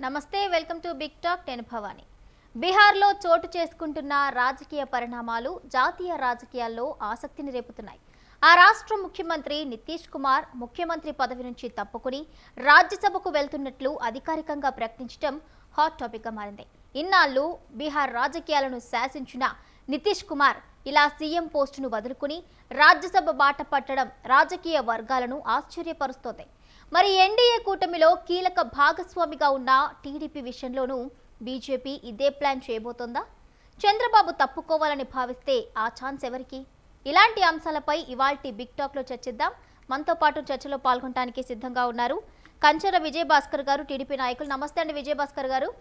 నమస్తే, welcome to big talk. నేను భవాని. బీహార్లో చోటు చేసుకుంటున్న రాజకీయ పరిణామాలు జాతీయ రాజకీయాల్లో ఆసక్తిని రేపుతున్నాయి. ఆ రాష్ట్ర ముఖ్యమంత్రి నితీష్ కుమార్ ముఖ్యమంత్రి పదవి నుంచి తప్పుకుని రాజ్యసభకు వెళ్తున్నట్లు అధికారికంగా ప్రకటించడం హాట్ టాపిక్గా మారింది. ఇన్నాళ్ళు బీహార్ రాజకీయాలను శాసించిన నితీష్ కుమార్ ఇలా సీఎం పోస్టును వదులుకుని రాజ్యసభ బాట పట్టడం రాజకీయ వర్గాలను ఆశ్చర్యపరుస్తోంది. మరి ఎన్డీఏ కూటమిలో కీలక భాగస్వామిగా ఉన్న టీడీపీ విషయంలోనూ బీజేపీ ఇదే ప్లాన్ చేయబోతోందా? చంద్రబాబు తప్పుకోవాలని భావిస్తే ఆ ఛాన్స్ ఎవరికి? ఇలాంటి అంశాలపై ఇవాల్టి బిగ్ టాక్లో చర్చిద్దాం. మనతో పాటు చర్చలో పాల్గొనడానికి సిద్ధంగా ఉన్నారు కంచర విజయభాస్కర్ గారు, టీడీపీ నాయకులు. నమస్తే అండి విజయభాస్కర్ గారు.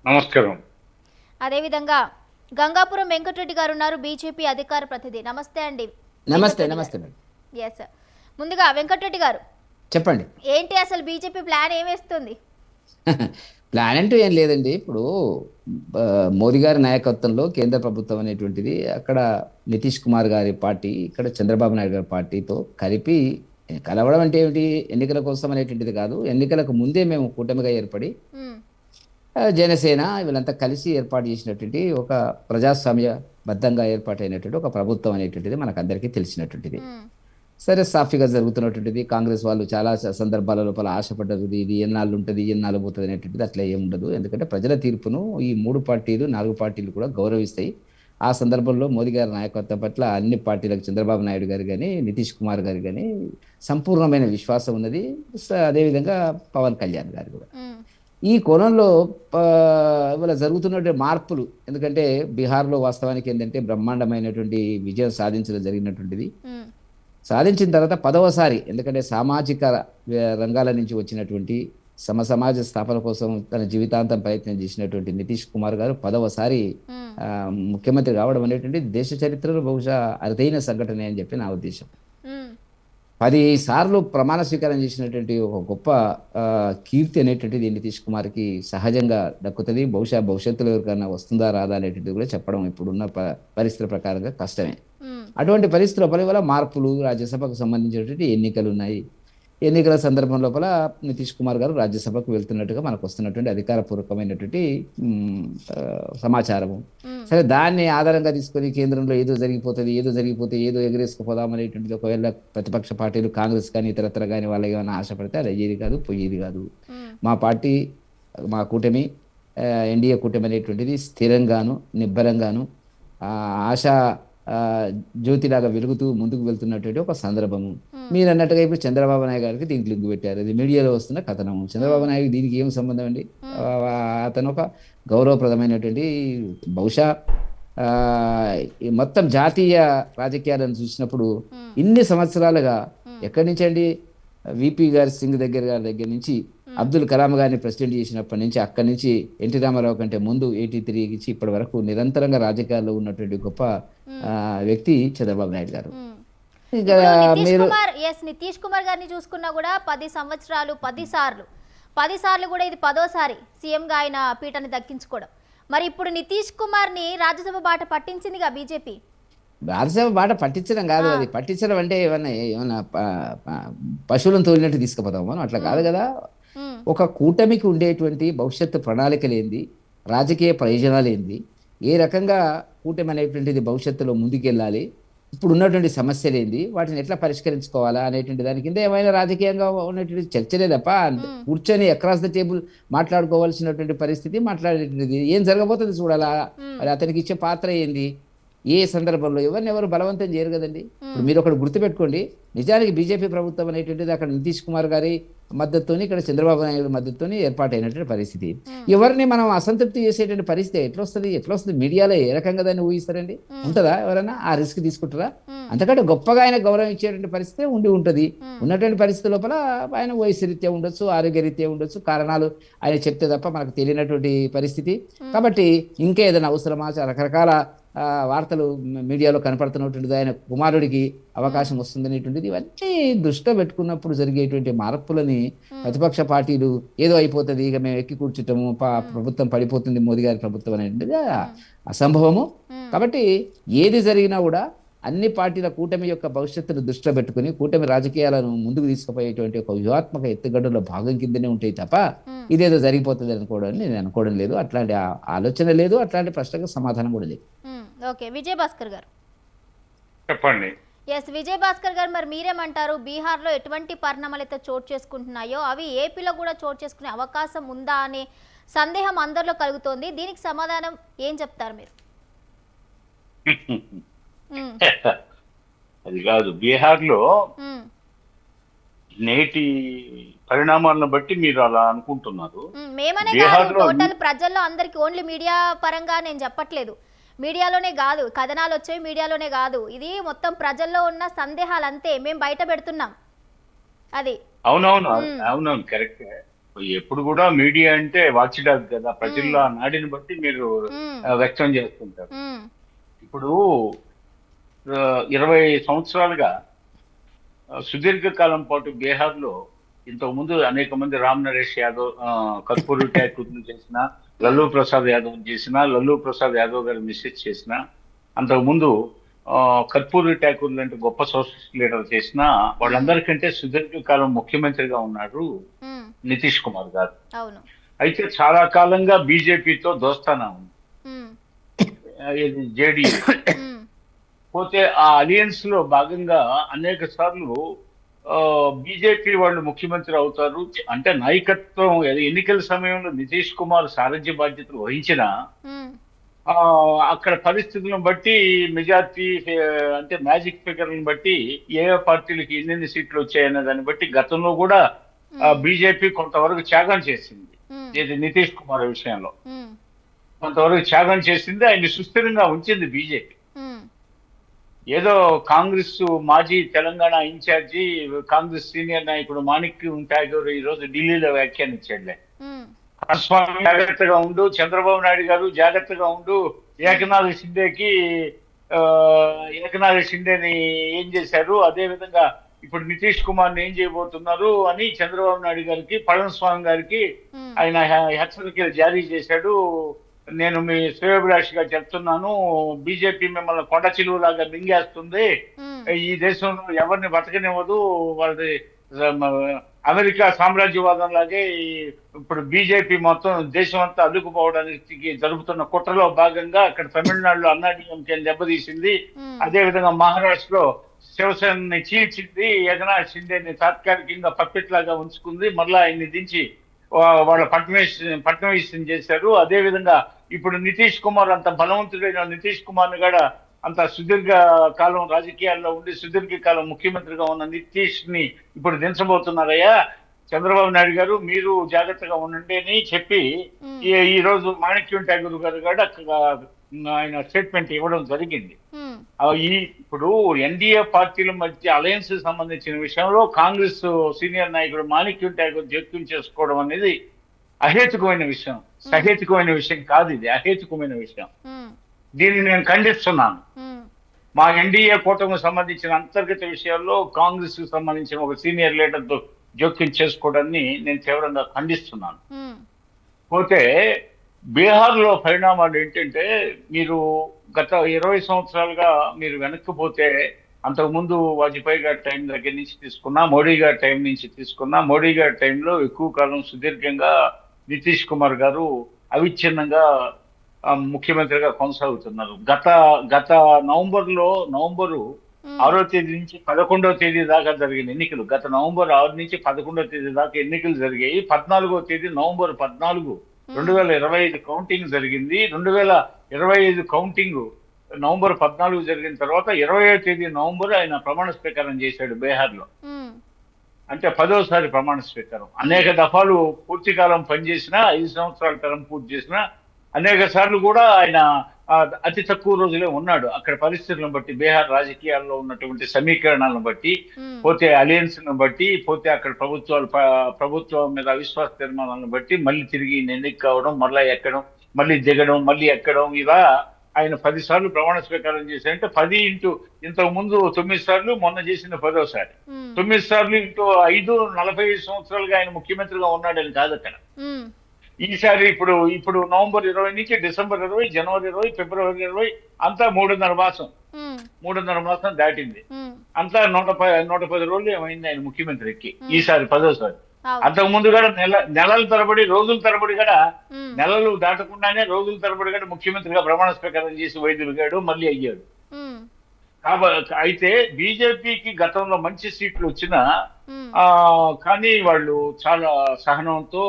నమస్కారం. అదేవిధంగా గంగాపురం వెంకటరెడ్డి గారు ఉన్నారు, బీజేపీ అధికార ప్రతినిధి. నమస్తే అండి. నమస్తే. నమస్తే మేడం. ఎస్, ముందుగా వెంకటరెడ్డి గారు చెప్పండి. ఏంటి అసలు బీజేపీ ప్లాన్ ఏమేస్తుంది? ప్లాన్ అంటూ ఏం లేదండి. ఇప్పుడు మోదీ గారి నాయకత్వంలో కేంద్ర ప్రభుత్వం అనేటువంటిది అక్కడ నితీష్ కుమార్ గారి పార్టీ, ఇక్కడ చంద్రబాబు నాయుడు గారి పార్టీతో కలిపి కలవడం అంటే ఏమిటి, ఎన్నికల కోసం అనేటువంటిది కాదు. ఎన్నికలకు ముందే మేము కూటమిగా ఏర్పడి జనసేన వీళ్ళంతా కలిసి ఏర్పాటు చేసినటువంటి ఒక ప్రజాస్వామ్యబద్ధంగా ఏర్పాటైనటువంటి ఒక ప్రభుత్వం అనేటువంటిది మనకు అందరికీ తెలిసినటువంటిది. సరే, సాఫీగా జరుగుతున్నటువంటిది. కాంగ్రెస్ వాళ్ళు చాలా సందర్భాల లోపల ఆశపడ్డది, ఇది ఎన్నాళ్ళు ఉంటుంది, ఎన్నాళ్ళు పోతుంది అనేటువంటిది. అట్లా ఏముండదు. ఎందుకంటే ప్రజల తీర్పును ఈ 3 పార్టీలు 4 పార్టీలు కూడా గౌరవిస్తాయి. ఆ సందర్భంలో మోదీ గారి నాయకత్వం పట్ల అన్ని పార్టీలకు, చంద్రబాబు నాయుడు గారు కానీ నితీష్ కుమార్ గారు కానీ సంపూర్ణమైన విశ్వాసం ఉన్నది. అదేవిధంగా పవన్ కళ్యాణ్ గారు కూడా. ఈ కోణంలో ఇవాళ జరుగుతున్నటువంటి మార్పులు, ఎందుకంటే బీహార్లో వాస్తవానికి ఏంటంటే బ్రహ్మాండమైనటువంటి విజయం సాధించడం జరిగినటువంటిది. సాధించిన తర్వాత 10వసారి, ఎందుకంటే సామాజిక రంగాల నుంచి వచ్చినటువంటి సమాజ స్థాపన కోసం తన జీవితాంతం ప్రయత్నం చేసినటువంటి నితీష్ కుమార్ గారు 10వసారి ముఖ్యమంత్రి కావడం అనేటువంటి దేశ చరిత్రలో బహుశా అరుదైన సంఘటన అని చెప్పి నా ఉద్దేశం. 10 సార్లు ప్రమాణ స్వీకారం చేసినటువంటి ఒక గొప్ప కీర్తి అనేటువంటిది నితీష్ కుమార్కి సహజంగా దక్కుతుంది. బహుశా భవిష్యత్తులో ఎవరికైనా వస్తుందా రాదా అనేటువంటిది కూడా చెప్పడం ఇప్పుడున్న పరిస్థితుల ప్రకారంగా కష్టమే. అటువంటి పరిస్థితుల లోపల మార్పులు, రాజ్యసభకు సంబంధించినటువంటి ఎన్నికలు ఉన్నాయి. ఎన్నికల సందర్భం లోపల నితీష్ కుమార్ గారు రాజ్యసభకు వెళ్తున్నట్టుగా మనకు వస్తున్నటువంటి అధికారపూర్వకమైనటువంటి సమాచారము. సరే, దాన్ని ఆధారంగా తీసుకొని కేంద్రంలో ఏదో జరిగిపోతే ఏదో ఎగరేసుకుపోదాం అనేటువంటిది ఒకవేళ ప్రతిపక్ష పార్టీలు కాంగ్రెస్ కానీ ఇతరత్ర కానీ వాళ్ళకి ఏమైనా ఆశపడితే అది అయ్యేది కాదు, పోయేది కాదు. మా పార్టీ, మా కూటమి, ఎన్డీఏ కూటమి అనేటువంటిది స్థిరంగాను నిబ్బరంగాను ఆశా జ్యోతిలాగా వెలుగుతూ ముందుకు వెళ్తున్నటువంటి ఒక సందర్భము. మీరు అన్నట్టుగా ఇప్పుడు చంద్రబాబు నాయుడు గారికి దీనికి లింక్ పెట్టారు. అది మీడియాలో వస్తున్న కథనము. చంద్రబాబు నాయుడు దీనికి ఏం సంబంధం అండి? అతను ఒక గౌరవప్రదమైనటువంటి, బహుశా మొత్తం జాతీయ రాజకీయాలను చూసినప్పుడు ఇన్ని సంవత్సరాలుగా ఎక్కడి నుంచి అండి, విపి గారి సింగ్ దగ్గర నుంచి అబ్దుల్ కలాం గారిని ప్రెసిడెంట్ చేసినప్పటి నుంచి, అక్కడి నుంచి ఎన్టీ రామారావు కంటే ముందు 83 నుంచి ఇప్పటి వరకు నిరంతరంగా రాజకీయాల్లో ఉన్నటువంటి గొప్ప వ్యక్తి చంద్రబాబు నాయుడు గారు. నితీష్ కుమార్ గారిని చూసుకున్నా కూడా 10 సంవత్సరాలు 10 సార్లు కూడా ఇది 10వసారి సీఎంగా ఆయన పీఠాన్ని దక్కించుకోవడం. మరి ఇప్పుడు నితీష్ కుమార్ ని రాజ్యసభ బాట పట్టించిందిగా బీజేపీ. రాజ్యసభ బాట పట్టించడం కాదు, అది పట్టించడం అంటే ఏమన్నా పశువులను తోలినట్టు తీసుకుపోతాం మనం, అట్లా కాదు కదా. ఒక కూటమికి ఉండేటువంటి భవిష్యత్తు ప్రణాళికలు ఏంది, రాజకీయ ప్రయోజనాలు ఏంది, ఏ రకంగా కూటమి అనేటువంటిది భవిష్యత్తులో ముందుకెళ్ళాలి, ఇప్పుడు ఉన్నటువంటి సమస్యలు ఏంది, వాటిని ఎట్లా పరిష్కరించుకోవాలా అనేటువంటి దాని కింద ఏమైనా రాజకీయంగా ఉన్నటువంటి చర్చలే తప్ప కూర్చొని అక్రాస్ ద టేబుల్ మాట్లాడుకోవాల్సినటువంటి పరిస్థితి, మాట్లాడేటువంటిది ఏం జరగబోతుంది చూడాలా. మరి అతనికి ఇచ్చే పాత్ర ఏంది, ఏ సందర్భంలో ఎవరు బలవంతం చేయరు కదండి. ఇప్పుడు మీరు ఒకటి గుర్తుపెట్టుకోండి, నిజానికి బీజేపీ ప్రభుత్వం అనేటువంటిది అక్కడ నితీష్ కుమార్ గారి మద్దతుతోని, ఇక్కడ చంద్రబాబు నాయుడు మద్దతుతోని ఏర్పాటైనటువంటి పరిస్థితి. ఎవరిని మనం అసంతృప్తి చేసేటువంటి పరిస్థితి ఎట్లా వస్తుంది? మీడియాలో ఏ రకంగా దాన్ని ఊహిస్తారండి? ఉంటుందా? ఎవరైనా ఆ రిస్క్ తీసుకుంటారా? అంతకంటే గొప్పగా ఆయన గౌరవం ఇచ్చేటువంటి పరిస్థితి ఉంటుంది. ఉన్నటువంటి పరిస్థితి లోపల ఆయన వయసు రీత్యా ఉండొచ్చు, ఆరోగ్య రీత్యా ఉండొచ్చు, కారణాలు ఆయన చెప్తే తప్ప మనకు తెలియనటువంటి పరిస్థితి. కాబట్టి ఇంకా ఏదైనా అవసరమా? రకరకాల వార్తలు మీడియాలో కనపడుతున్నటువంటిది, ఆయన కుమారుడికి అవకాశం వస్తుందనేటువంటిది. ఇవన్నీ దృష్టిలో పెట్టుకున్నప్పుడు జరిగేటువంటి మార్పులని ప్రతిపక్ష పార్టీలు ఏదో అయిపోతుంది, ఇక మేము ఎక్కి కూర్చుంటాము, ప్రభుత్వం పడిపోతుంది, మోదీ గారి ప్రభుత్వం అనేటువంటిది అసంభవము. కాబట్టి ఏది జరిగినా కూడా అన్ని పార్టీల కూటమి యొక్క భవిష్యత్తును దృష్టిలో పెట్టుకుని కూటమి రాజకీయాలను ముందుకు తీసుకుపోయేటువంటి ఒక వ్యూహాత్మక ఎత్తుగడలో భాగం కిందనే ఉంటాయి తప్ప ఇదేదో జరిగిపోతుంది అనుకోవడం నేను అనుకోవడం లేదు. అట్లాంటి ఆలోచన లేదు, అట్లాంటి ప్రశ్నకు సమాధానం కూడా లేదు. ఓకే, విజయ్ భాస్కర్ గారు చెప్పండి. ఎస్ విజయ్ భాస్కర్ గారు, మరి మీరేమంటారు? బీహార్లో ఎటువంటి పరిణామాలు అయితే చోటు చేసుకుంటున్నాయో అవి ఏపీలో కూడా చోటు చేసుకునే అవకాశం ఉందా అనే సందేహం అందరిలో కలుగుతోంది. దీనికి సమాధానం ఏం చెప్తారు మీరు? అది కాదు, బీహార్లో నేటి పరిణామాలను బట్టి మీరు అలా అనుకుంటున్నారు. మేమనే కాదు, టోటల్ ప్రజల్లో అందరికి, ఓన్లీ మీడియా పరంగా నేను చెప్పట్లేదు. మీడియాలోనే కాదు, కథనాలు వచ్చేవి మీడియాలోనే కాదు, ఇది మొత్తం ప్రజల్లో ఉన్న సందేహాలు అంతే మేము బయట పెడుతున్నాం. అది అవునవును కరెక్ట్. ఎప్పుడు కూడా మీడియా అంటే వాచ్ డాగ్ కదా, ప్రజల్లో నాడిని బట్టి మీరు వ్యక్తం చేస్తుంటారు. ఇప్పుడు 20 సంవత్సరాలుగా సుదీర్ఘకాలం పాటు బీహార్లో ఇంతకుముందు అనేక మంది రామ్ నరేష్ యాదవ్, కర్పూరి ఠాకూర్ చేసిన, లల్లూ ప్రసాద్ యాదవ్ చేసిన, లల్లూ ప్రసాద్ యాదవ్ గారు మిస్సెస్ చేసిన, అంతకుముందు కర్పూరి ఠాకూర్ లాంటి గొప్ప సోషలిస్ట్ లీడర్ చేసిన వాళ్ళందరికంటే సుదీర్ఘకాలం ముఖ్యమంత్రిగా ఉన్నారు నితీష్ కుమార్ గారు. అయితే చాలా కాలంగా బీజేపీతో దోస్తానా ఉంది, జేడీయూ. పోతే ఆ అలియన్స్ లో భాగంగా అనేక సార్లు బీజేపీ వాళ్ళు ముఖ్యమంత్రి అవుతారు అంటే నాయకత్వం, ఎన్నికల సమయంలో నితీష్ కుమార్ సారథ్య బాధ్యతలు వహించిన అక్కడ పరిస్థితులను బట్టి మెజార్టీ అంటే మ్యాజిక్ ఫిగర్లను బట్టి ఏ పార్టీలకి ఎన్నెన్ని సీట్లు వచ్చాయనే దాన్ని బట్టి గతంలో కూడా బీజేపీ కొంతవరకు త్యాగం చేసింది. ఇది నితీష్ కుమార్ విషయంలో కొంతవరకు త్యాగం చేసింది, ఆయన్ని సుస్థిరంగా ఉంచింది బీజేపీ. ఏదో కాంగ్రెస్ మాజీ తెలంగాణ ఇన్ఛార్జి, కాంగ్రెస్ సీనియర్ నాయకుడు మాణిక్యం ఠాగూర్ ఈ రోజు ఢిల్లీలో వ్యాఖ్యానించాడులే, స్వామి జాగ్రత్తగా ఉండు, చంద్రబాబు నాయుడు గారు జాగ్రత్తగా ఉండు, ఏకనాథ్ షిండేని ఏం చేశారు, అదే విధంగా ఇప్పుడు నితీష్ కుమార్ ని ఏం చేయబోతున్నారు అని చంద్రబాబు నాయుడు గారికి, పళనిస్వామి గారికి ఆయన హెచ్చరికలు జారీ చేశాడు. నేను మీ శ్రేయోభిలాషిగా చెప్తున్నాను, బీజేపీ మిమ్మల్ని కొండ చిలువలాగా మింగేస్తుంది, ఈ దేశంలో ఎవరిని బతకనివ్వదు, వాళ్ళది అమెరికా సామ్రాజ్యవాదం లాగే ఇప్పుడు బీజేపీ మొత్తం దేశం అంతా అల్లుకుపోవడానికి జరుగుతున్న కుట్రలో భాగంగా అక్కడ తమిళనాడులో అన్నాడీఎంకేని దెబ్బతీసింది, అదే విధంగా మహారాష్ట్రలో శివసేనని చీల్చింది, ఏకనాథ్ షిండేని తాత్కాలికంగా పప్పెట్ లాగా ఉంచుకుంది, మళ్ళా ఆయన్ని దించి వాళ్ళ పట్నవీసం చేశారు. అదే విధంగా ఇప్పుడు నితీష్ కుమార్ అంత బలవంతుడైన నితీష్ కుమార్ ని కూడా అంత సుదీర్ఘ కాలం రాజకీయాల్లో ఉండి సుదీర్ఘకాలం ముఖ్యమంత్రిగా ఉన్న నితీష్ ని ఇప్పుడు దించబోతున్నారయ్యా చంద్రబాబు నాయుడు గారు, మీరు జాగ్రత్తగా ఉండండి అని చెప్పి ఈ రోజు మాణిక్యం ఠాగూర్ గారు కూడా ఆయన స్టేట్మెంట్ ఇవ్వడం జరిగింది. ఇప్పుడు ఎన్డీఏ పార్టీల మధ్య అలయన్స్ సంబంధించిన విషయంలో కాంగ్రెస్ సీనియర్ నాయకుడు మాణిక్యం ఠాగూర్ జోక్యం చేసుకోవడం అనేది అహేతుకమైన విషయం, సహేతుకమైన విషయం కాదు, ఇది అహేతుకమైన విషయం. దీన్ని నేను ఖండిస్తున్నాను. మా ఎన్డీఏ కూటమికి సంబంధించిన అంతర్గత విషయాల్లో కాంగ్రెస్ కు సంబంధించిన ఒక సీనియర్ లీడర్ తో జోక్యం చేసుకోవడాన్ని నేను తీవ్రంగా ఖండిస్తున్నాను. పోతే బీహార్ లో పరిణామాలు ఏంటంటే, మీరు గత 20 సంవత్సరాలుగా మీరు వెనక్కిపోతే, అంతకుముందు వాజ్పేయి గారి టైం దగ్గర నుంచి తీసుకున్నా, మోడీ గారి టైం నుంచి తీసుకున్నా, మోడీ గారి టైంలో ఎక్కువ కాలం సుదీర్ఘంగా నితీష్ కుమార్ గారు అవిచ్ఛిన్నంగా ముఖ్యమంత్రిగా కొనసాగుతున్నారు. గత నవంబరు 6వ తేదీ నుంచి 11వ తేదీ దాకా జరిగిన ఎన్నికలు, గత నవంబర్ 6 నుంచి 11వ తేదీ దాకా ఎన్నికలు జరిగాయి. 14వ తేదీ నవంబర్ 14 2025 కౌంటింగ్ జరిగింది. 2025 కౌంటింగ్ నవంబర్ 14 జరిగిన తర్వాత 20వ తేదీ నవంబర్ ఆయన ప్రమాణ స్వీకారం చేశాడు బీహార్ లో. అంటే 10వసారి ప్రమాణ స్వీకారం. అనేక దఫాలు పూర్తి కాలం పనిచేసిన, 5 సంవత్సరాల టర్మ్ పూర్తి చేసిన, అనేక సార్లు కూడా ఆయన అతి తక్కువ రోజులే ఉన్నాడు. అక్కడ పరిస్థితులను బట్టి, బీహార్ రాజకీయాల్లో ఉన్నటువంటి సమీకరణాలను బట్టి, పోతే అలయన్స్ ను బట్టి, పోతే అక్కడ ప్రభుత్వం మీద అవిశ్వాస తీర్మానాలను బట్టి మళ్ళీ తిరిగి ఎన్నిక కావడం, మళ్ళీ ఎక్కడం, మళ్ళీ దిగడం, మళ్ళీ ఎక్కడం, ఇలా ఆయన 10 సార్లు ప్రమాణ స్వీకారం చేశారంటే 10 ఇంటూ ఇంతకు ముందు 9 సార్లు, మొన్న చేసిన 10వసారి, 9 సార్లు ఇంటూ 5 45 సంవత్సరాలుగా ఆయన ముఖ్యమంత్రిగా ఉన్నాడని కాదు అక్కడ. ఈసారి ఇప్పుడు నవంబర్ 20 నుంచి డిసెంబర్ 20, జనవరి 20, ఫిబ్రవరి 20 అంతా 3.5 మాసం. ఉమ్, 3.5 మాసం దాటింది. ఉమ్, అంతా 110 రోజులు ఏమైంది ఆయన ముఖ్యమంత్రికి ఉమ్, ఈసారి 10వ సారి. అవును. అంతకు ముందు కూడా నెలల తరబడి రోజుల తరబడి కూడా ఉమ్, నెలలు దాటకుండానే రోజుల తరబడి కూడా ముఖ్యమంత్రిగా ప్రమాణ స్వీకారం చేసి వైదొలిగాడు, మళ్ళీ అయ్యాడు. ఉమ్, కాబట్టి అయితే బీజేపీకి గతంలో మంచి సీట్లు వచ్చినా ఉమ్, ఆ కానీ వాళ్ళు చాలా సహనంతో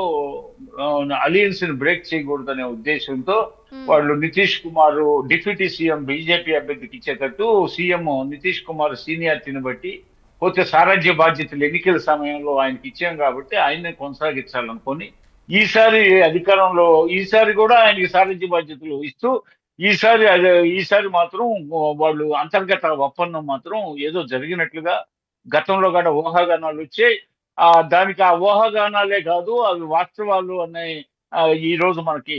అలియన్స్ ని బ్రేక్ చేయకూడదనే ఉద్దేశంతో ఉమ్, వాళ్ళు Nitish Kumar deputy CM BJP అభ్యర్థికి ఇచ్చేటట్టు సీఎం నితీష్ కుమార్ సీనియారిటీని బట్టి పోతే సారథ్య బాధ్యతలు ఎన్నికల సమయంలో ఆయనకి ఇచ్చాం కాబట్టి ఆయన్నే కొనసాగించాలనుకొని ఈసారి అధికారంలో ఈసారి కూడా ఆయనకి సారథ్య బాధ్యతలు ఇస్తూ ఈసారి మాత్రం వాళ్ళు అంతర్గత ఒప్పందం మాత్రం ఏదో జరిగినట్లుగా గతంలో కూడా ఊహాగానాలు వచ్చాయి. దానికి ఆ ఊహాగానాలే కాదు అవి వాస్తవాలు అనే ఈ రోజు మనకి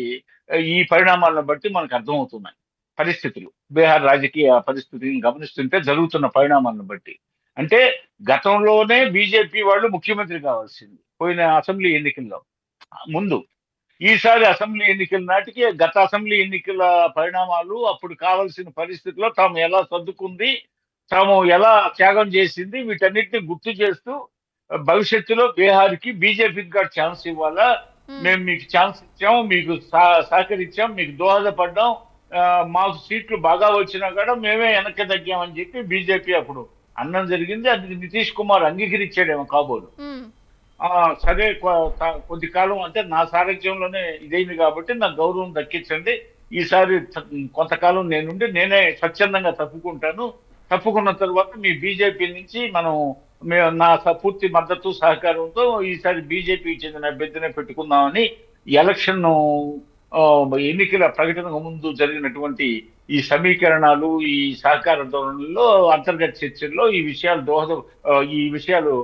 ఈ పరిణామాలను బట్టి మనకు అర్థమవుతున్నాయి పరిస్థితులు. బీహార్ రాజకీయ పరిస్థితిని గమనిస్తుంటే జరుగుతున్న పరిణామాలను బట్టి అంటే గతంలోనే బీజేపీ వాళ్ళు ముఖ్యమంత్రి కావాల్సింది పోయిన అసెంబ్లీ ఎన్నికల్లో ముందు. ఈసారి అసెంబ్లీ ఎన్నికల నాటికి గత అసెంబ్లీ ఎన్నికల పరిణామాలు అప్పుడు కావాల్సిన పరిస్థితుల్లో తాము ఎలా సర్దుకుంది, తాము ఎలా త్యాగం చేసింది వీటన్నిటిని గుర్తు చేస్తూ భవిష్యత్తులో బీహార్కి బీజేపీకి కూడా ఛాన్స్ ఇవ్వాలా, ఉమ్, మేము మీకు ఛాన్స్ ఇచ్చాం, మీకు సహకరించాం, మీకు దోహదపడ్డాం, మాకు సీట్లు బాగా వచ్చినా కూడా మేమే వెనక్కి తగ్గామని చెప్పి బీజేపీ అప్పుడు అన్నం జరిగింది. అది నితీష్ కుమార్ అంగీకరించాడేమో కాబోలు. ఉమ్, సరే కొద్ది కాలం అంటే నా సారథ్యంలోనే ఇదైంది కాబట్టి నాకు గౌరవం దక్కించండి, ఈసారి కొంతకాలం నేనే స్వచ్ఛందంగా తప్పుకుంటాను, తప్పుకున్న తర్వాత మీ బీజేపీ నుంచి నా పూర్తి మద్దతు సహకారంతో ఈసారి బీజేపీకి చెందిన అభ్యర్థినే పెట్టుకుందామని ఎలక్షన్ ఎన్నికల ప్రకటనకు ముందు జరిగినటువంటి ఈ సమీకరణాలు, ఈ సహకార ధోరణుల్లో అంతర్గత చర్చల్లో ఈ విషయాలు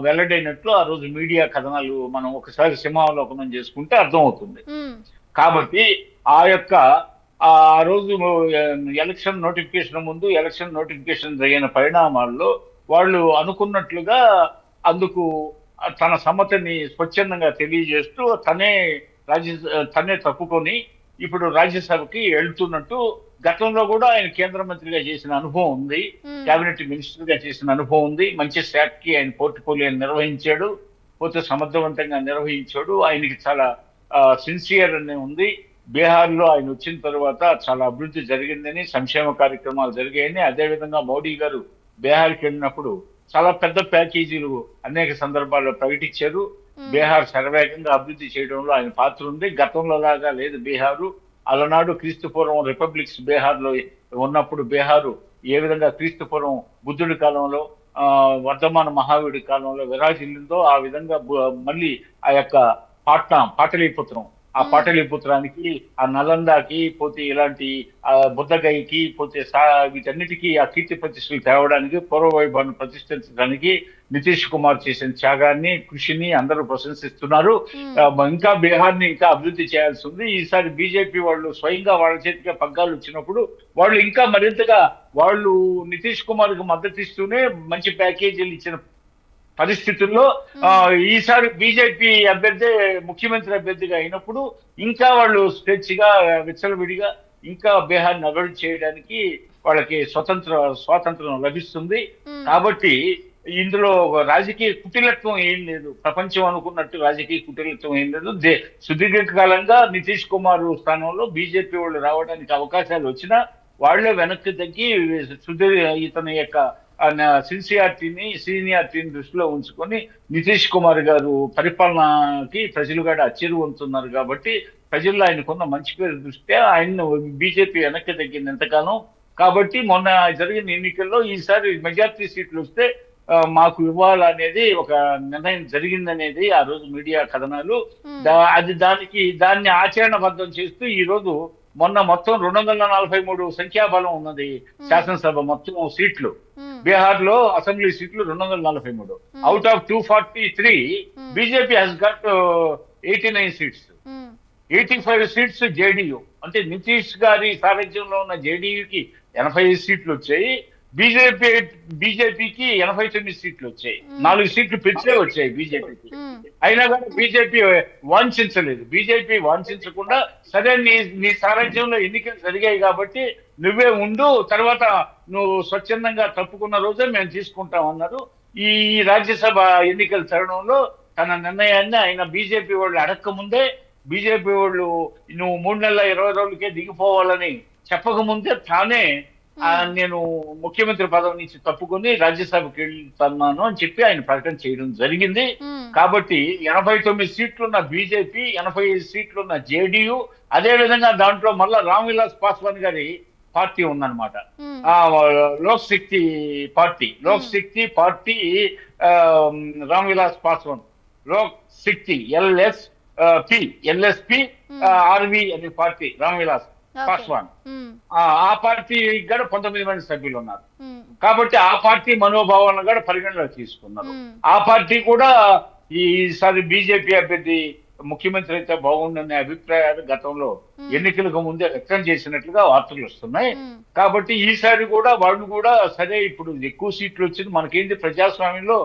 వెల్లడైనట్లు ఆ రోజు మీడియా కథనాలు మనం ఒకసారి సింహావలోకనం చేసుకుంటే అర్థమవుతుంది. ఉమ్, కాబట్టి ఆ రోజు ఎలక్షన్ నోటిఫికేషన్ జరిగిన పరిణామాల్లో వాళ్ళు అనుకున్నట్లుగా అందుకు తన సమ్మతిని స్వచ్ఛందంగా తెలియజేస్తూ తనే తప్పుకొని ఇప్పుడు రాజ్యసభకి వెళ్తున్నట్టు గతంలో కూడా ఆయన కేంద్ర మంత్రిగా చేసిన అనుభవం ఉంది, కేబినెట్ మినిస్టర్ గా చేసిన అనుభవం ఉంది, మంచి శాఖకి ఆయన పోర్ట్ఫోలియోని నిర్వహించాడు, పోతే సమర్థవంతంగా నిర్వహించాడు, ఆయనకి చాలా సిన్సియర్ అనే ఉంది. బీహార్లో ఆయన వచ్చిన తర్వాత చాలా అభివృద్ధి జరిగిందని, సంక్షేమ కార్యక్రమాలు జరిగాయని, అదేవిధంగా మోడీ గారు బీహార్కి వెళ్ళినప్పుడు చాలా పెద్ద ప్యాకేజీలు అనేక సందర్భాల్లో ప్రకటించారు. బీహార్ శరవేగంగా అభివృద్ధి చేయడంలో ఆయన పాత్ర ఉంది. గతంలో లాగా లేదు బీహారు. అలనాడు క్రీస్తుపూర్వం రిపబ్లిక్స్ బీహార్లో ఉన్నప్పుడు బీహారు ఏ విధంగా క్రీస్తుపూర్వం బుద్ధుడి కాలంలో వర్ధమాన మహావీరుడి కాలంలో విరాజిల్లిందో ఆ విధంగా మళ్ళీ ఆ యొక్క పాటలీపుత్రం, ఆ పాటలీపుత్రానికి, ఆ నలందాకి, పోతే ఇలాంటి బుద్ధగయకి, పోతే వీటన్నిటికీ ఆ కీర్తి ప్రతిష్టలు తేవడానికి, పూర్వ వైభవాన్ని ప్రతిష్ఠించడానికి నితీష్ కుమార్ చేసిన త్యాగాన్ని, కృషిని అందరూ ప్రశంసిస్తున్నారు. ఇంకా బీహార్ని ఇంకా అభివృద్ధి చేయాల్సి ఉంది. ఈసారి బీజేపీ వాళ్ళు స్వయంగా వాళ్ళ చేతికి పగ్గాలు వచ్చినప్పుడు వాళ్ళు ఇంకా మరింతగా వాళ్ళు నితీష్ కుమార్ కు మద్దతు ఇస్తూనే మంచి ప్యాకేజీలు ఇచ్చిన పరిస్థితుల్లో ఈసారి బీజేపీ అభ్యర్థి ముఖ్యమంత్రి అభ్యర్థిగా అయినప్పుడు ఇంకా వాళ్ళు స్వేచ్ఛగా విచ్చలవిడిగా ఇంకా బీహార్ని అభివృద్ధి చేయడానికి వాళ్ళకి స్వాతంత్రం లభిస్తుంది. కాబట్టి ఇందులో రాజకీయ కుటిలత్వం ఏం లేదు, ప్రపంచం అనుకున్నట్టు రాజకీయ కుటిలత్వం ఏం లేదు. సుదీర్ఘకాలంగా నితీష్ కుమార్ స్థానంలో బీజేపీ వాళ్ళు రావడానికి అవకాశాలు వచ్చినా వాళ్లే వెనక్కి తగ్గి ఇతని యొక్క సీనియారిటీని దృష్టిలో ఉంచుకొని నితీష్ కుమార్ గారు పరిపాలనకి ప్రజలు కూడా అచ్చిరువంతున్నారు. కాబట్టి ప్రజల్లో ఆయనకున్న మంచి పేరు దృష్ట్యా ఆయన బీజేపీ వెనక్కి తగ్గింది ఎంతకాలం. కాబట్టి మొన్న జరిగిన ఎన్నికల్లో ఈసారి మెజార్టీ సీట్లు వస్తే మాకు ఇవ్వాలనేది ఒక నిర్ణయం జరిగిందనేది ఆ రోజు మీడియా కథనాలు. దాన్ని ఆచరణబద్ధం చేస్తూ ఈ రోజు మొత్తం 243 సంఖ్యాబలం ఉన్నది శాసనసభ మొత్తం సీట్లు. బీహార్ లో అసెంబ్లీ సీట్లు 243. Out of 243 BJP has got 89 seats. 85 seats JDU, అంటే నితీష్ గారి సారథ్యంలో ఉన్న జేడీయూకి 85 సీట్లు వచ్చాయి, బీజేపీకి 89 సీట్లు వచ్చాయి. 4 సీట్లు పెంచే వచ్చాయి బీజేపీకి. అయినా కానీ బీజేపీ వాంఛించలేదు. బీజేపీ వాంఛించకుండా సరే నీ సారథ్యంలో ఎన్నికలు జరిగాయి కాబట్టి నువ్వే ఉండు, తర్వాత నువ్వు స్వచ్ఛందంగా తప్పుకున్న రోజే మేము తీసుకుంటాం అన్నారు. ఈ రాజ్యసభ ఎన్నికల తరుణంలో తన నిర్ణయాన్ని ఆయన బీజేపీ వాళ్ళు అడక్క ముందే, బీజేపీ వాళ్ళు నువ్వు 3 నెలల 20 రోజులకే దిగిపోవాలని చెప్పకముందే తానే నేను ముఖ్యమంత్రి పదవి నుంచి తప్పుకొని రాజ్యసభకి వెళ్తున్నాను అని చెప్పి ఆయన ప్రకటన చేయడం జరిగింది. కాబట్టి 89 సీట్లున్న బీజేపీ, 85 సీట్లున్న జేడీయూ, అదే విధంగా దాంట్లో మళ్ళా రామ్ విలాస్ పాస్వాన్ గారి పార్టీ ఉందన్నమాట. లోక్ శక్తి పార్టీ రామ్ విలాస్ పాస్వాన్ లోక్ శక్తి ఎల్ఎస్పి ఆర్వి అనే పార్టీ రామ్ విలాస్ పాస్వాన్. ఆ పార్టీ కూడా 19 మంది సభ్యులు ఉన్నారు. కాబట్టి ఆ పార్టీ మనోభావాలను కూడా పరిగణలోకి తీసుకున్నారు. ఆ పార్టీ కూడా ఈసారి బీజేపీ అభ్యర్థి ముఖ్యమంత్రి అయితే బాగుండనే అభిప్రాయాలు గతంలో ఎన్నికలకు ముందే వ్యక్తం చేసినట్లుగా వార్తలు వస్తున్నాయి. కాబట్టి ఈసారి కూడా వాళ్ళు కూడా సరే ఇప్పుడు ఎక్కువ సీట్లు వచ్చింది, మనకేంటి ప్రజాస్వామ్యంలో